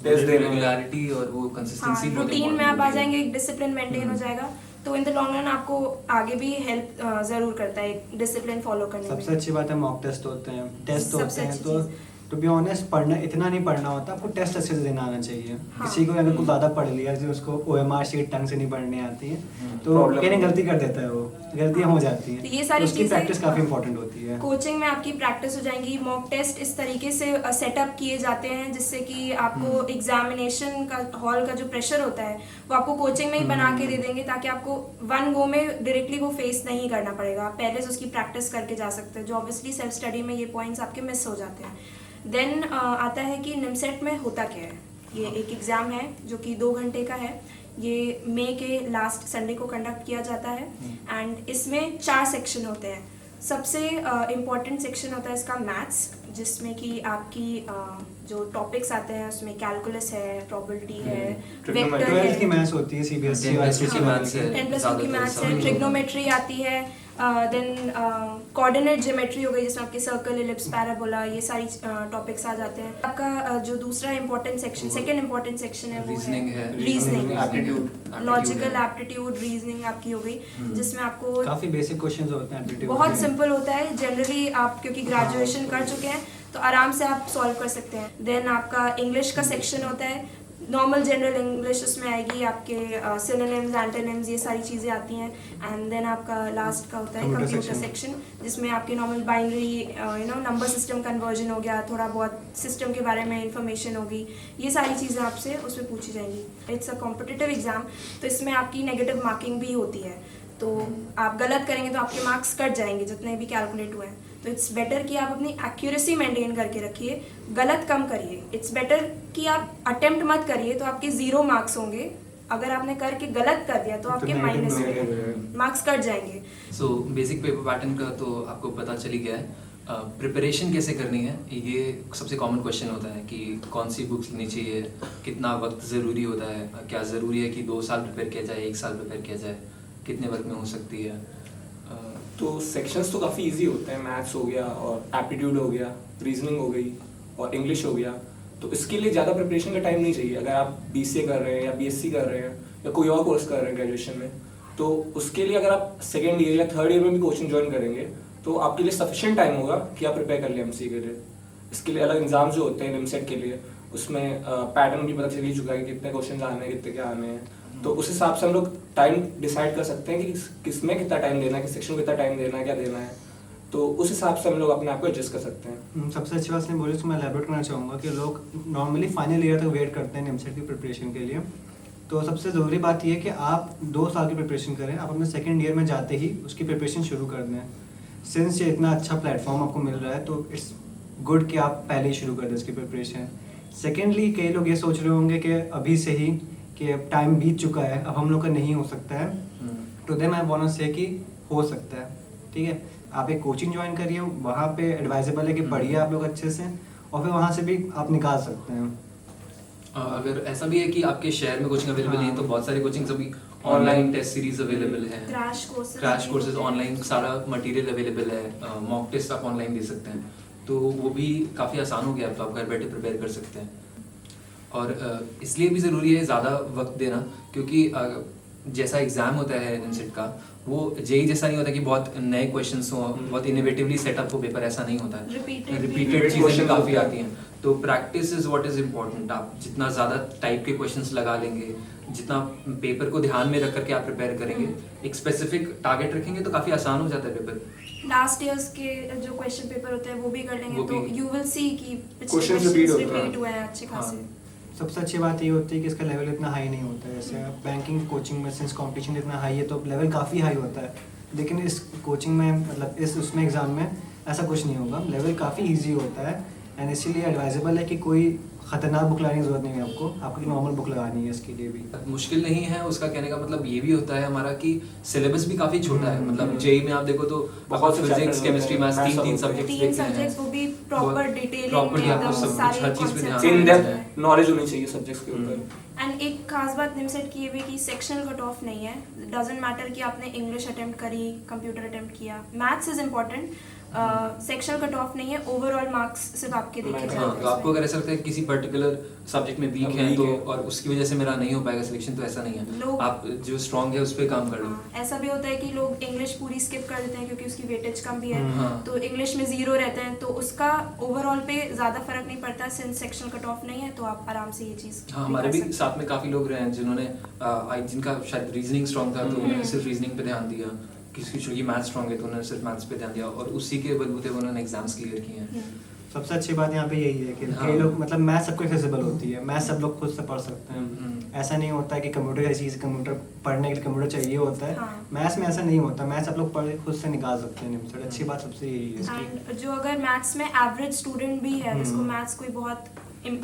टेस्ट देना है। रेगुलरिटी और वो हाँ, कंसिस्टेंसी रूटीन में आप आ जाएंगे, एक डिसिप्लिन मेंटेन हो जाएगा, तो इन द लॉन्ग रन आपको आगे भी हेल्प जरूर करता है एक डिसिप्लिन फॉलो करने में। सबसे अच्छी बात है मॉक टेस्ट होते हैं, टेस्ट सबसे होते हैं, अच्छी तो चीज़। टू बी ऑनेस्ट पढ़ना इतना नहीं पढ़ना होता, आपको टेस्ट अच्छे से देना आना चाहिए। हाँ। किसी को अगर कुछ ज़्यादा पढ़ लिया, जो उसको OMR शीट ढंग से नहीं पढ़नी आती है, तो Problem कहीं है। गलती कर देता है, वो गलतियाँ हो जाती हैं। तो ये सारी उसकी चीज़ें- प्रैक्टिस काफ़ी इंपॉर्टेंट होती है। कोचिंग में आपकी प्रैक्टिस हो जाएंगी। मॉक टेस्ट इस तरीके से सेटअप किए जाते हैं जिससे कि आपको एग्जामिनेशन का हॉल का जो प्रेशर होता है वो आपको कोचिंग में ही बना के दे देंगे, ताकि आपको वन गो में डायरेक्टली वो फेस नहीं करना पड़ेगा। आप पहले से उसकी प्रैक्टिस करके जा सकते हैं, जो ऑब्वियसली सेल्फ स्टडी में ये पॉइंट्स आपके मिस हो जाते हैं। देन आता है कि निमसेट में होता क्या है। ये एक एग्ज़ाम है जो कि 2 घंटे का है। ये मई के लास्ट संडे को कंडक्ट किया जाता है, एंड इसमें 4 सेक्शन होते हैं। सबसे इम्पॉर्टेंट सेक्शन होता है इसका मैथ्स, जिसमें कि आपकी जो टॉपिक्स आते हैं उसमें कैलकुलस है, प्रोबेबिलिटी है, वेक्टर 12th की है, मैथ्स होती है CBSE 10 और plus 2 की ICSE मैथ्स है। 10+2 की मैथ्स है, ज़्यादातर ट्रिग्नोमेट्री आती है, देन कोऑर्डिनेट ज्योमेट्री हो गई जिसमें आपके सर्कल, एलिप्स, पैराबोला, ये सारी टॉपिक्स आ जाते हैं। आपका जो दूसरा important section, second important section है वो रीजनिंग है, reasoning, aptitude, logical aptitude, reasoning आपकी हो गई, जिसमें आपको काफ़ी बेसिक क्वेश्चंस होते हैं aptitude बहुत के। सिंपल होता है। जनरली आप क्योंकि ग्रेजुएशन कर चुके हैं तो आराम से आप सॉल्व कर सकते हैं। देन आपका इंग्लिश का सेक्शन होता है, नॉर्मल जनरल इंग्लिश उसमें आएगी, आपके सिनोनिम्स, एंटोनिम्स, ये सारी चीज़ें आती हैं। एंड देन आपका लास्ट का होता है Computer कंप्यूटर section। सेक्शन, जिसमें आपके normal binary number system conversion हो गया, थोड़ा बहुत सिस्टम के बारे में इंफॉर्मेशन होगी, ये सारी चीज़ें आपसे उसमें पूछी जाएंगी। इट्स अ कॉम्पिटिटिव एग्जाम, तो इसमें आपकी नेगेटिव मार्किंग भी होती है, तो आप गलत करेंगे तो आपके मार्क्स कट जाएंगे जितने भी कैलकुलेट हुए हैं। तो इट्स बेटर कि आप अपनी एक्यूरेसी मेंटेन करके रखिए, गलत कम करिए। इट्स बेटर कि आप अटेम्प्ट मत करिए तो आपके 0 मार्क्स होंगे, अगर आपने करके गलत कर दिया तो आपके negative माइनस होंगे। मार्क्स कट जाएंगे। सो बेसिक पेपर पैटर्न का तो आपको पता चल ही गया है। प्रिपरेशन कैसे करनी है, ये सबसे कॉमन क्वेश्चन होता है कि कौन सी बुक्स लेनी चाहिए, कितना वक्त ज़रूरी होता है, क्या ज़रूरी है कि 2 साल प्रिपेयर किया जाए, 1 साल प्रिपेयर किया जाए, कितने वक्त में हो सकती है। तो सेक्शंस तो काफ़ी इजी होते हैं, मैथ्स हो गया और एप्टीट्यूड हो गया, रीजनिंग हो गई और इंग्लिश हो गया। तो इसके लिए ज़्यादा प्रिपरेशन का टाइम नहीं चाहिए। अगर आप BCA कर रहे हैं या BSc कर रहे हैं या कोई और कोर्स कर रहे हैं ग्रेजुएशन में, तो उसके लिए अगर आप सेकेंड ईयर या थर्ड ईयर में भी कोचिंग ज्वाइन करेंगे तो आपके लिए सफिशिएंट टाइम होगा कि आप प्रिपेयर कर लें MCA के लिए। इसके लिए अलग एग्जाम जो होते हैं निमसेट के लिए, उसमें पैटर्न भी पता चल ही चुका है कि कितने क्वेश्चन आने हैं, कितने क्या आने हैं। तो उस हिसाब से हम लोग टाइम डिसाइड कर सकते हैं कि किसमें कितना टाइम देना है, किस सेक्शन में कितना टाइम देना है, क्या देना है। तो उस हिसाब से हम लोग अपने आप को एडजस्ट कर सकते हैं। सबसे अच्छी बात इसने बोली, उसको मैं एलैबोरेट करना चाहूँगा कि लोग नॉर्मली फाइनल ईयर तक वेट करते हैं निमसेट की प्रिपरेशन के लिए। तो सबसे ज़रूरी बात यह है कि आप 2 साल की प्रिपरेशन करें, आप अपने सेकेंड ईयर में जाते ही उसकी प्रिपरेशन शुरू कर दें। सिंस ये इतना अच्छा प्लेटफॉर्म आपको मिल रहा है तो इट्स गुड कि आप पहले ही शुरू कर दें इसकी प्रिपरेशन। सेकेंडली, कई लोग ये सोच रहे होंगे कि अभी से ही कि अब टाइम बीत चुका है, अब हम लोग का नहीं हो सकता है। तो देन आई वांट टू से कि हो सकता है, ठीक है। आप एक कोचिंग ज्वाइन करिए, वहाँ पे एडवाइजेबल है कि पढ़िए आप लोग अच्छे से, और फिर वहाँ से भी आप निकाल सकते हैं। अगर ऐसा भी है कि आपके शहर में कोचिंग अवेलेबल नहीं है, तो हाँ। बहुत सारी कोचिंग्स अभी ऑनलाइन टेस्ट सीरीज अवेलेबल है, क्रैश कोर्सेज ऑनलाइन, सारा मटेरियल अवेलेबल है, मॉक टेस्ट आप ऑनलाइन दे सकते हैं, तो वो भी काफ़ी आसान हो गया, तो आप घर बैठे प्रिपेयर कर सकते हैं। और इसलिए भी ज़रूरी है ज़्यादा वक्त देना, क्योंकि जैसा एग्ज़ाम होता है निमसेट का, वो जेई जैसा नहीं होता कि बहुत नए क्वेश्चंस हों, बहुत इनोवेटिवली सेटअप हो पेपर, ऐसा नहीं होता है। रिपीटेड चीज़ें काफ़ी आती हैं, तो practice is what is important. आप जितना ज़्यादा टाइप के क्वेश्चंस लगा लेंगे, जितना पेपर को ध्यान में रख करके आप प्रिपेयर करेंगे, एक स्पेसिफिक टारगेट रखेंगे, तो काफ़ी आसान हो जाता है पेपर। लास्ट ईयर्स के जो क्वेश्चन पेपर होते हैं वो भी कर लेंगे, तो यू विल सी कि Questions repeat हुए हैं अच्छे खासे। सबसे अच्छी बात ये होती है कि इसका लेवल इतना हाई नहीं होता है। जैसे बैंकिंग कोचिंग में सिंस कंपटीशन इतना हाई है तो लेवल काफ़ी हाई होता है, लेकिन इस कोचिंग में मतलब उसमें एग्ज़ाम में ऐसा कुछ नहीं होगा, लेवल काफ़ी इजी होता है। एंड इसीलिए एडवाइजेबल है कि कोई ख़तरनाक बुक लाने की ज़रूरत नहीं है आपको नॉर्मल बुक लगानी है इसके लिए भी। मुश्किल नहीं है, उसका कहने का मतलब ये भी होता है हमारा कि सिलेबस भी काफ़ी छोटा है। मतलब जेई में आप देखो तो बहुत फिजिक्स, केमिस्ट्री, मैथ्स, तीन सब्जेक्ट्स तीन देखते हैं, सब्जेक्ट्स, वो भी प्रॉपर डिटेलिंग प्रॉपर्ली में आपको एकदम सब सारे कुछ, हर चीज़ पे ध्यान concepts इन देना डेप्थ है। नॉलेज होनी चाहिए सब्जेक्ट्स के ऊपर। एंड एक खास बात निमसेट की ये भी कि सेक्शनल कट ऑफ नहीं है। डजंट मैटर कि आपने इंग्लिश अटेम्प्ट करी, कंप्यूटर अटेम्प्ट किया, maths is important, sectional cut off नहीं है, ओवरऑल मार्क्स सिर्फ आपके देखे हाँ, जाते हाँ, हैं तो आपको अगर ऐसा लगता है कि किसी पर्टिकुलर सब्जेक्ट में वीक है weak तो है। और उसकी वजह से मेरा नहीं हो पाएगा सिलेक्शन, तो ऐसा नहीं है। लोग- आप जो स्ट्रांग है उस पर काम कर लो। हाँ, ऐसा भी होता है कि लोग इंग्लिश पूरी स्किप कर देते हैं क्योंकि उसकी वेटेज कम भी है, हाँ। तो इंग्लिश में 0 रहते हैं, तो उसका ओवरऑल पे ज़्यादा फर्क नहीं पड़ता। सिंस सेक्शनल कट ऑफ नहीं है तो आप आराम से ये चीज़ हाँ, हमारे भी साथ में काफ़ी लोग रहे हैं जिन्होंने जिनका शायद रीजनिंग स्ट्रांग था तो उन्होंने सिर्फ रीजनिंग पे ध्यान दिया, किसी की मैथ्स स्ट्रांग है तो उन्होंने सिर्फ मैथ्स पे ध्यान दिया, और उसी के बलबूते उन्होंने एग्जाम्स क्लियर किए हैं। सबसे अच्छी बात यहाँ पे यही है कि हाँ। कई लोग मतलब मैथ सबको एक्सेसिबल होती है, मैथ सब लोग खुद से पढ़ सकते हैं। ऐसा नहीं होता है कि कंप्यूटर की चीज़, कंप्यूटर पढ़ने के लिए कंप्यूटर चाहिए होता है। हाँ। मैथ्स में ऐसा नहीं होता, मैथ्स आप लोग पढ़ खुद से निकाल सकते हैं निमसेट। अच्छी बात सबसे यही है इसकी। एंड जो अगर मैथ्स में एवरेज स्टूडेंट भी है, जिसको मैथ्स कोई बहुत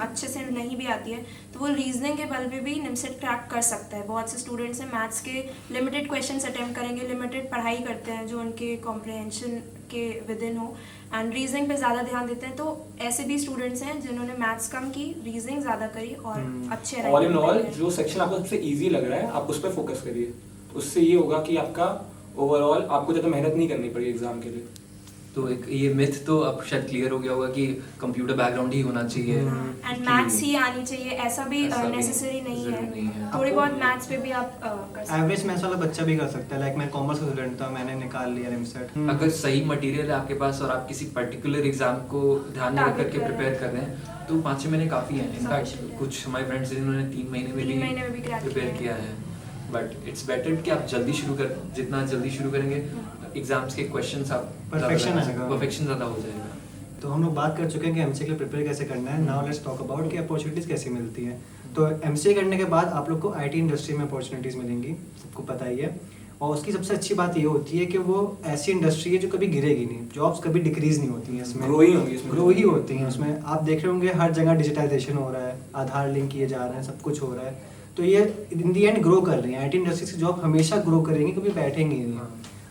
अच्छे से नहीं भी आती है, तो वो रीजनिंग के बल पे भी निमसेट क्रैक कर सकता है। बहुत से स्टूडेंट्स हैं मैथ्स के लिमिटेड क्वेश्चंस अटेम्प्ट करेंगे, लिमिटेड पढ़ाई करते हैं जो उनके कॉम्प्रहेंशन के विद इन हो, एंड रीजनिंग पे ज़्यादा ध्यान देते हैं। तो ऐसे भी स्टूडेंट्स हैं जिन्होंने मैथ्स कम की, रीजनिंग ज़्यादा करी और अच्छे ऑल इन ऑल रैंक जो सेक्शन आपको सबसे इजी लग रहा है आप उस पर फोकस करिए। उससे ये होगा कि आपका ओवरऑल आपको ज़्यादा मेहनत नहीं करनी पड़ेगी एग्जाम के लिए। तो एक ये मिथ तो अब शायद क्लियर हो गया होगा कि कंप्यूटर बैकग्राउंड ही होना चाहिए एंड कि- मैथ्स ही आनी चाहिए, ऐसा भी ऐसा भी नेसेसरी जरूरी नहीं है। थोड़ी बहुत मैथ्स पे भी आप कर सकते एवरेज मैथ्स वाला बच्चा भी कर सकता है। लाइक मैं कॉमर्स का स्टूडेंट था, मैंने निकाल लिया एमसेट। अगर सही मटेरियल है आपके पास और आप किसी पर्टिकुलर एग्जाम को ध्यान में रख Target करके कर रहे प्रिपेयर हैं। कर रहे हैं तो 5-6 महीने काफ़ी हैं। Sufficient इनफैक्ट है। कुछ हमारे फ्रेंड्स हैं जिन्होंने 3 महीने में 3 महीने में भी crack प्रिपेयर किया किया है। बट इट्स बेटर कि आप जल्दी शुरू कर, जितना जल्दी शुरू करेंगे एग्जाम्स के क्वेश्चंस आप Perfection आएगा। परफेक्शन ज़्यादा हो जाएगा। तो हम लोग बात कर चुके हैं कि एमसीए के लिए प्रिपेयर कैसे करना है। नाउ लेट्स टॉक अबाउट कि अपॉर्चुनिटीज़ कैसी मिलती हैं। तो एमसीए करने के बाद आप लोग को आईटी इंडस्ट्री में अपॉर्चुनिटीज़ मिलेंगी, सबको पता ही है। और उसकी सबसे अच्छी बात ये होती है कि वो ऐसी इंडस्ट्री है जो कभी गिरेगी नहीं, जॉब्स कभी डिक्रीज नहीं होती हैं इसमें, ग्रो ही होंगी इसमें। ग्रो ही होती हैं उसमें। आप देख रहे होंगे हर जगह डिजिटाइजेशन हो रहा है, आधार लिंक किए जा रहे हैं, सब कुछ हो रहा है। तो ये इन दी एंड ग्रो कर रही हैं। आईटी इंडस्ट्री की जॉब हमेशा ग्रो करेंगी, कभी बैठेंगी नहीं।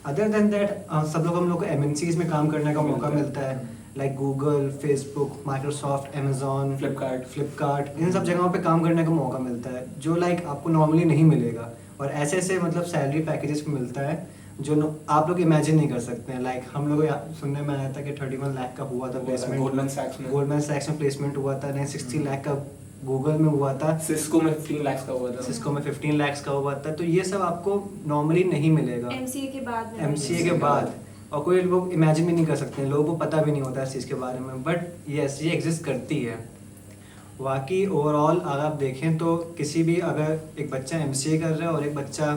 अदर देन दैट हम लोग को एमएनसीज में काम करने का मौका मिलता है, like Google, Facebook, Microsoft, Amazon, Flipkart, इन सब जगहों पे काम करने का मौका मिलता है जो लाइक आपको नॉर्मली नहीं मिलेगा। और ऐसे ऐसे मतलब सैलरी पैकेजेस मिलता है जो आप लोग इमेजिन नहीं कर सकते हैं। लाइक हम लोग सुनने में आया था कि 31 लाख का हुआ था प्लेसमेंट गोल्डमैन सैक्स में प्लेसमेंट हुआ था, नहीं 60 लाख का गूगल में हुआ था, सिस्को में 15 लाख का हुआ था। सिस्को में 15 लाख का हुआ था। तो ये सब आपको नॉर्मली नहीं मिलेगा एमसीए के बाद में एमसीए के बाद। और कोई लोग इमेजिन भी नहीं कर सकते, लोगों को पता भी नहीं होता इस चीज़ के बारे में। बट यस, ये एग्जिस्ट करती है। बाकी ओवरऑल अगर आप देखें तो किसी भी, अगर एक बच्चा एमसीए कर रहा है और एक बच्चा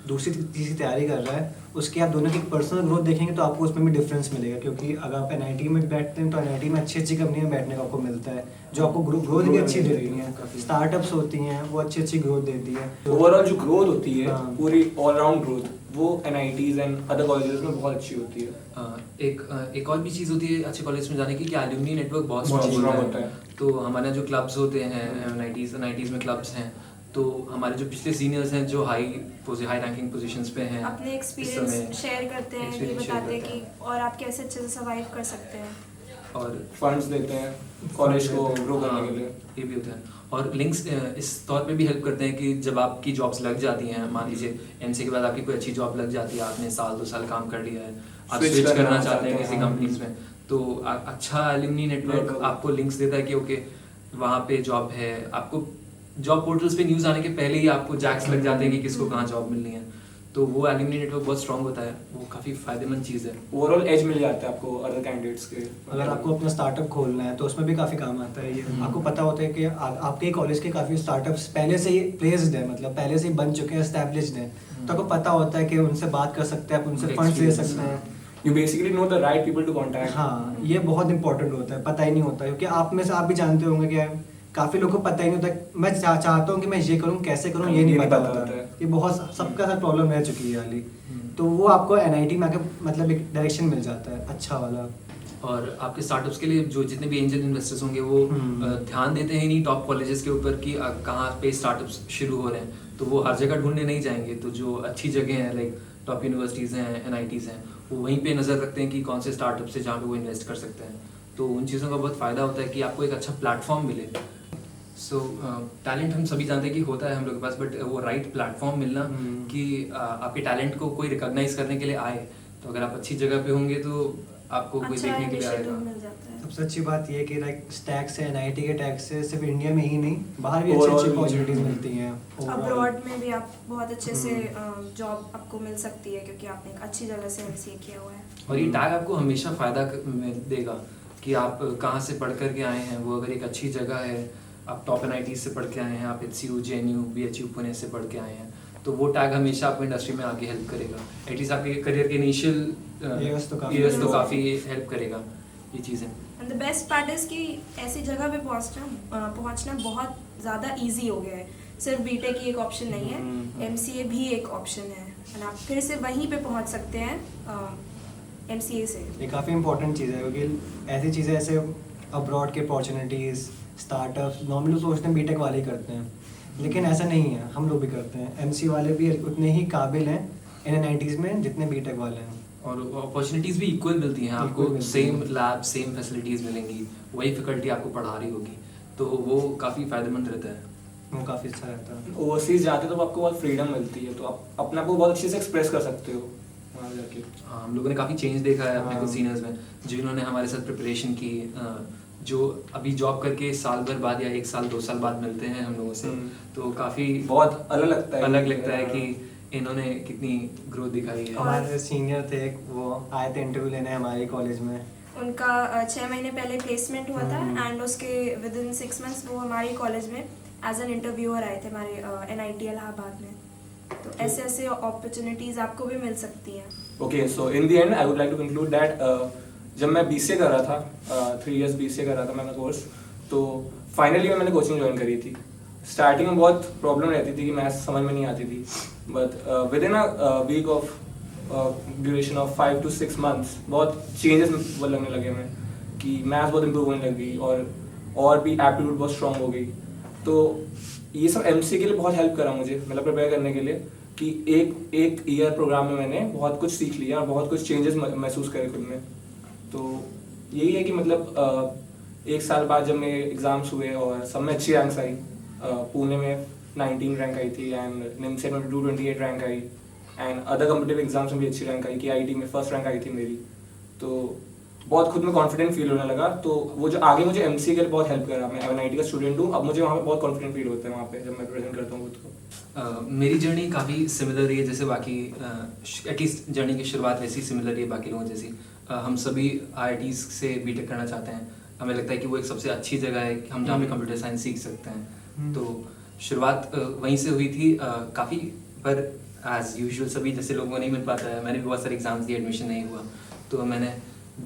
दूसरी तीसरी तैयारी कर रहा है, उसकी आप दोनों की पर्सनल ग्रोथ देखेंगे तो आपको उसमें भी डिफरेंस मिलेगा। क्योंकि अगर आप एनआईटी में बैठते हैं तो एनआईटी में अच्छी अच्छी कंपनी में बैठने का आपको मिलता है जो आपको ग्रोथ भी अच्छी देती हैं। स्टार्टअप्स होती हैं वो अच्छी अच्छी ग्रोथ देती है। ओवरऑल जो ग्रोथ होती है, हाँ। पूरी ऑलराउंड ग्रोथ, वो एनआईटीज एंड अदर कॉलेजेस में बहुत अच्छी होती है। एक और भी चीज़ होती है अच्छे कॉलेज में जाने की कि एलुमनी नेटवर्क बहुत बहुत स्ट्रॉन्ग strong होता होता है। तो हमारे जो क्लब्स होते हैं एनआईटीज़ में क्लब्स हैं, तो हमारे जो पिछले सीनियर्स हैं जो हाई रैंकिंग पोजीशंस पे हैं, अपने इस एक्सपीरियंस समय शेयर करते हैं, ये experience share बताते हैं करते कि और आप कैसे अच्छे से सर्वाइव कर सकते हैं। और फंड्स देते हैं कॉलेज को ग्रो करने के लिए। ये भी होता है। और लिंक्स इस तौर पे भी हेल्प करते हैं कि जब आपकी जॉब्स लग जाती हैं, मान लीजिए एमसीए के बाद आपकी कोई अच्छी जॉब लग जाती है, आपने 1-2 साल काम कर लिया है, आप Switch स्विच करना करना चाहते चाहते हैं हैं, किसी हाँ। कंपनीज में, तो अच्छा एलुमनी नेटवर्क Network। आपको लिंक्स देता है कि ओके वहाँ पे जॉब है। आपको जॉब पोर्टल्स पे न्यूज़ आने के पहले ही आपको जैक्स लग जाते हैं कि किसको कहाँ जॉब मिलनी है। तो वो एलुमनी नेटवर्क बहुत स्ट्रांग होता है, वो काफ़ी फायदेमंद चीज़ है। ओवरऑल एज मिल जाता है आपको अदर कैंडिडेट्स के। अगर आपको अपना स्टार्टअप खोलना है तो उसमें भी काफ़ी काम आता है ये। आपको पता होता है कि आपके कॉलेज के काफ़ी स्टार्टअप्स पहले से ही प्लेस्ड है, मतलब पहले से ही बन चुके हैं, एस्टैब्लिश्ड हैं। तो आपको पता होता है कि उनसे बात कर सकते हैं, आप उनसे फंड्स ले सकते हैं। You basically know the right people to contact. हाँ, ये बहुत इंपॉर्टेंट होता है, पता ही नहीं होता है। क्योंकि आप में से आप भी जानते होंगे कि काफ़ी लोगों को पता ही नहीं होता। मैं चाहता हूँ कि मैं ये करूँ, कैसे करूँ, ये नहीं पता होता है। ये बहुत सबका साथ प्रॉब्लम रह चुकी है वाली। तो वो आपको एनआईटी में आके मतलब एक डायरेक्शन मिल जाता है अच्छा वाला। और आपके स्टार्टअप्स के लिए जो जितने भी एंजल इन्वेस्टर्स होंगे वो ध्यान देते हैं नहीं टॉप कॉलेजेस के ऊपर कि कहाँ पे स्टार्टअप्स शुरू हो रहे हैं, तो वो हर जगह ढूंढने नहीं जाएंगे। तो जो अच्छी जगह हैं लाइक टॉप यूनिवर्सिटीज़ हैं, एनआईटीज़ हैं, वो वहीं पे नज़र रखते हैं कि कौन से स्टार्टअप से जहाँ पे वो इन्वेस्ट कर सकते हैं। तो उन चीज़ों का बहुत फ़ायदा होता है कि आपको एक अच्छा प्लेटफॉर्म मिले। सो टैलेंट हम सभी जानते हैं कि होता है हम लोग के पास, बट वो राइट प्लेटफॉर्म मिलना कि आपके टैलेंट को कोई रिकॉग्नाइज करने के लिए आए। तो अगर आप अच्छी जगह पे होंगे तो आपको कोई अच्छा देखने के लिए इनिशिएटिव आएगा। मिल जाता है। सबसे अच्छी बात ये है कि लाइक स्टैक से, एनआईटी के टैग से सिर्फ इंडिया में ही नहीं, बाहर भी अच्छी Overall अच्छी भी। अपॉर्चुनिटीज़ मिलती हैं। Overall। अब्रॉड में भी आप बहुत अच्छे से जॉब आपको मिल सकती है क्योंकि आपने एक अच्छी जगह से एमसीए किया हुआ है। और ये टैग आपको हमेशा फ़ायदा देगा कि आप कहाँ से पढ़ कर के आए हैं। वो अगर एक अच्छी जगह है, आप टॉप एनआईटी से पढ़ के आए हैं, आप एचसीयू, जेएनयू, बीएचयू पुणे से पढ़ के आए हैं, तो वो टैग हमेशा आपको इंडस्ट्री में आगे हेल्प करेगा। एटलीस्ट आपके करियर के इनिशियल Years तो काफ़ी हेल्प करेगा ये चीज़ें। And the best part is कि ऐसी जगह पे पहुंचना बहुत ज़्यादा इजी हो गया है। सिर्फ बीटेक ही एक ऑप्शन नहीं है, एमसीए भी एक ऑप्शन है एंड आप फिर से वहीं पे पहुंच सकते हैं एमसीए से। ये काफ़ी इंपॉर्टेंट चीज़ है क्योंकि ऐसी चीज़ें ऐसे अब्रॉड के अपॉर्चुनिटीज़, स्टार्टअप्स नॉर्मली सोचते हैं बीटेक वाले ही करते हैं, लेकिन ऐसा नहीं है, हम लोग भी करते हैं। एमसी वाले भी उतने ही काबिल हैं एनआईटीज़ में जितने बीटेक वाले हैं। और अपॉर्चुनिटीज़ भी इक्वल मिलती हैं आपको, Equal मिलती सेम हैं। लैब, सेम फैसिलिटीज़ मिलेंगी, वही फैकल्टी आपको पढ़ा रही होगी, तो वो काफ़ी फ़ायदेमंद रहता है। वो काफ़ी अच्छा रहता है। ओवरसीज जाते तो आपको बहुत फ्रीडम मिलती है, तो आप अपने आप को बहुत अच्छे से एक्सप्रेस कर सकते हो वहाँ जाके? हाँ, हम लोगों ने काफ़ी चेंज देखा है अपने हाँ। कुछ सीनियर्स में, जिन्होंने हमारे साथ प्रिपरेशन की, जो अभी जॉब करके साल भर बाद या 1 साल 2 साल बाद मिलते हैं हम लोगों से, तो काफ़ी बहुत अलग लगता है। अलग लगता है कि इन्होंने कितनी ग्रोथ दिखाई है। हमारे सीनियर थे एक, वो आए थे इंटरव्यू लेने हमारे कॉलेज में। उनका 6 महीने पहले प्लेसमेंट हुआ था एंड उसके विद इन 6 मंथ्स वो हमारे कॉलेज में एज एन इंटरव्यूअर आए थे हमारे NIT इलाहाबाद में। तो ऐसे ऐसे अपॉर्चुनिटीज़ आपको भी मिल सकती हैं। Okay, so in the end I would like to conclude that जब मैं BCA कर रहा था, 3 years BCA कर रहा था मैंने कोर्स, तो फाइनली मैंने कोचिंग ज्वाइन करी थी। स्टार्टिंग में बहुत प्रॉब्लम रहती थी कि मैथ्स समझ में नहीं आती थी, but within a week of duration of 5 to 6 months बहुत चेंजेस लगने लगे मैं, कि मैथ्स बहुत इंप्रूव होने लगी और भी एप्टीट्यूड बहुत स्ट्रांग हो गई। तो ये सब MCA के लिए बहुत हेल्प करा मुझे, मतलब प्रिपेयर करने के लिए, कि एक ईयर प्रोग्राम में मैंने बहुत कुछ सीख लिया और बहुत कुछ चेंजेस महसूस करे खुद में। तो यही है कि मतलब 1 साल बाद जब मेरे एग्ज़ाम्स हुए और सब में अच्छी रैंक्स आई, पुणे में 19 रैंक आई थी एंड निमसेट में 228 rank I and other competitive exams में भी अच्छी रैंक आई, KIT में फर्स्ट रैंक आई थी मेरी। तो बहुत खुद में कॉन्फिडेंट फील होने लगा। तो वो जो आगे मुझे MCA के लिए बहुत हेल्प करा। मैं NIT का स्टूडेंट हूँ, अब मुझे वहाँ पे बहुत कॉन्फिडेंट फील होता है वहाँ पे जब मैं प्रेजेंट करता हूँ खुद को। मेरी जर्नी काफ़ी सिमिलर रही है जैसे बाकी, एटलीस्ट जर्नी की शुरुआत वैसी सिमिलर रही है बाकी लोगों जैसी। हम सभी IITs से BTech करना चाहते हैं। हमें लगता है कि वो एक सबसे अच्छी जगह है कि हम जहाँ पे कंप्यूटर साइंस सीख सकते हैं। तो शुरुआत वहीं से हुई थी काफ़ी, पर एज यूजुअल सभी जैसे लोगों को नहीं मिल पाता है। मैंने भी बहुत सारे एग्जाम्स दिए, एडमिशन नहीं हुआ, तो मैंने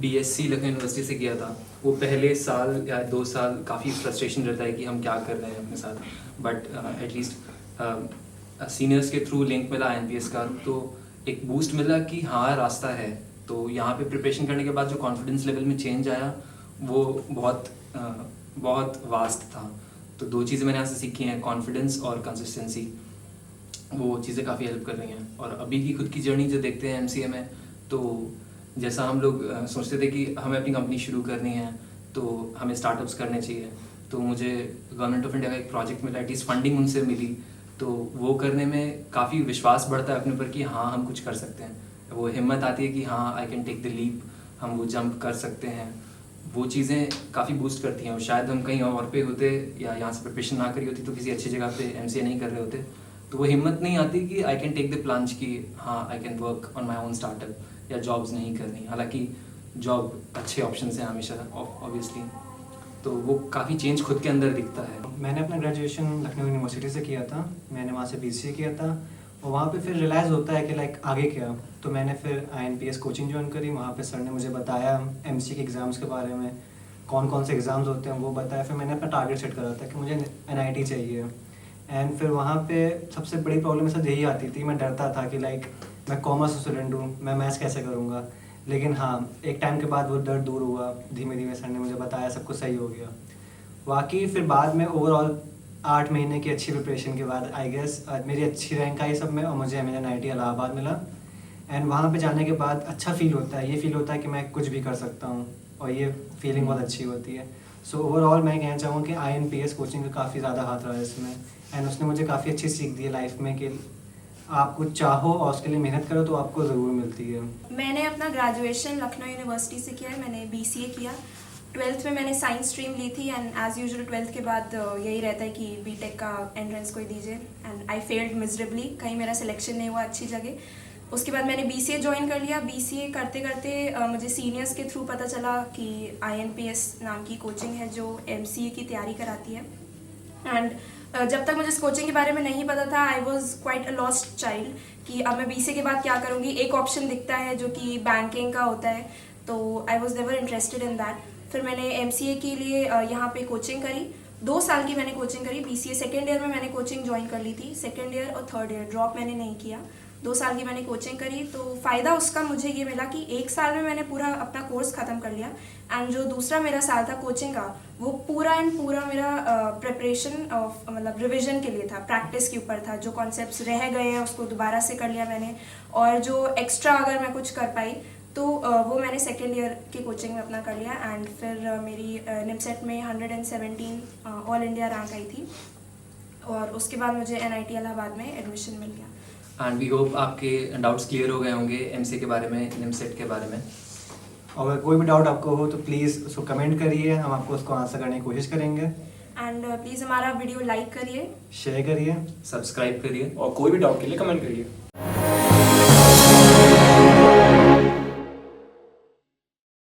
BSc लखनऊ यूनिवर्सिटी से किया था। वो पहले साल या 2 साल काफ़ी फ्रस्ट्रेशन रहता है कि हम क्या कर रहे हैं अपने साथ, बट एटलीस्ट सीनियर्स के थ्रू लिंक मिला INPS का, तो एक बूस्ट मिला कि हाँ रास्ता है। तो यहाँ पे प्रिपरेशन करने के बाद जो कॉन्फिडेंस लेवल में चेंज आया वो बहुत वास्ट था। तो 2 चीज़ें मैंने यहाँ से सीखी हैं, कॉन्फिडेंस और कंसिस्टेंसी। वो चीज़ें काफ़ी हेल्प कर रही हैं। और अभी की खुद की जर्नी जो देखते हैं MCA में, तो जैसा हम लोग सोचते थे कि हमें अपनी कंपनी शुरू करनी है तो हमें स्टार्टअप्स करने चाहिए, तो मुझे गवर्नमेंट ऑफ इंडिया का एक प्रोजेक्ट मिला, एटलीस्ट फंडिंग उनसे मिली, तो वो करने में काफ़ी विश्वास बढ़ता है अपने ऊपर कि हाँ हम कुछ कर सकते हैं। वो हिम्मत आती है कि हाँ I can take the leap, हम वो जंप कर सकते हैं। वो चीज़ें काफ़ी बूस्ट करती हैं। और शायद हम कहीं और पे होते या यहाँ से प्रिपरेशन ना करी होती तो किसी अच्छी जगह पे MCA नहीं कर रहे होते, तो वो हिम्मत नहीं आती कि I can take the plunge कि हाँ I can work on my own startup या जॉब्स नहीं करनी। हालांकि जॉब अच्छे ऑप्शन हैं हमेशा ऑब्वियसली, तो वो काफ़ी चेंज खुद के अंदर दिखता है। मैंने अपना ग्रेजुएशन लखनऊ यूनिवर्सिटी से किया था, मैंने वहाँ से BCA किया था, और वहाँ पे फिर रियलाइज़ होता है कि लाइक आगे क्या। तो मैंने फिर INPS कोचिंग ज्वाइन करी। वहाँ पे सर ने मुझे बताया MCA के एग्ज़ाम्स के बारे में, कौन कौन से एग्ज़ाम्स होते हैं वो बताया। फिर मैंने अपना टारगेट सेट करा था कि मुझे NIT चाहिए। एंड फिर वहाँ पे सबसे बड़ी प्रॉब्लम मेरे साथ यही आती थी, मैं डरता था कि लाइक मैं कॉमर्स स्टूडेंट हूँ, मैं मैथ्स कैसे करूँगा। लेकिन हाँ, एक टाइम के बाद वो डर दूर हुआ, धीमे धीमे सर ने मुझे बताया, सब कुछ सही हो गया। बाकी फिर बाद में ओवरऑल 8 महीने की अच्छी प्रिपरेशन के बाद आई गेस मेरी अच्छी रैंक आई सब में, और मुझे NIT इलाहाबाद मिला। एंड वहाँ पे जाने के बाद अच्छा फील होता है, ये फील होता है कि मैं कुछ भी कर सकता हूँ, और ये फीलिंग बहुत अच्छी होती है। सो ओवरऑल मैं कहना चाहूँगा कि INPS कोचिंग का काफ़ी ज़्यादा हाथ रहा है इसमें, एंड उसने मुझे काफ़ी अच्छी सीख दी है लाइफ में कि आप कुछ चाहो और उसके लिए मेहनत करो तो आपको ज़रूर मिलती है। मैंने अपना ग्रेजुएशन लखनऊ यूनिवर्सिटी से किया है, मैंने BCA किया। 12th में मैंने साइंस स्ट्रीम ली थी एंड एज यूजुअल 12th के बाद यही रहता है कि BTech का एंट्रेंस कोई दीजिए, एंड आई फेल्ड मिजरेबली, कहीं मेरा सिलेक्शन नहीं हुआ अच्छी जगह। उसके बाद मैंने BCA ज्वाइन कर लिया। BCA करते करते मुझे सीनियर्स के थ्रू पता चला कि INPS नाम की कोचिंग है जो MCA की तैयारी कराती है। एंड जब तक मुझे इस कोचिंग के बारे में नहीं पता था, I was quite a lost child कि अब मैं BCA के बाद क्या करूँगी। एक ऑप्शन दिखता है जो कि बैंकिंग का होता है, तो I was never interested in that. फिर मैंने MCA के लिए यहाँ पे कोचिंग करी, 2 साल की मैंने कोचिंग करी। BCA सेकेंड ईयर में मैंने कोचिंग ज्वाइन कर ली थी, सेकेंड ईयर और थर्ड ईयर ड्रॉप मैंने नहीं किया। 2 साल की मैंने कोचिंग करी, तो फ़ायदा उसका मुझे ये मिला कि 1 साल में मैंने पूरा अपना कोर्स ख़त्म कर लिया। एंड जो दूसरा मेरा साल था कोचिंग का, वो पूरा मेरा प्रिपरेशन ऑफ मतलब रिवीजन के लिए था, प्रैक्टिस के ऊपर था। जो कॉन्सेप्ट्स रह गए हैं उसको दोबारा से कर लिया मैंने, और जो एक्स्ट्रा अगर मैं कुछ कर पाई तो वो मैंने सेकेंड ईयर की कोचिंग में अपना कर लिया। एंड फिर मेरी निमसेट में 117 ऑल इंडिया रैंक आई थी, और उसके बाद मुझे NIT इलाहाबाद में एडमिशन मिल गया। एंड वी होप आपके डाउट्स क्लियर हो गए होंगे एमसीए के बारे में, निमसेट के बारे में। और अगर कोई भी डाउट आपको हो तो प्लीज़ उसको कमेंट करिए, हम आपको उसको आंसर करने की कोशिश करेंगे। एंड प्लीज़ हमारा वीडियो लाइक करिए, शेयर करिए। सब्सक्राइब करिए। और कोई भी डाउट के लिए कमेंट करिए।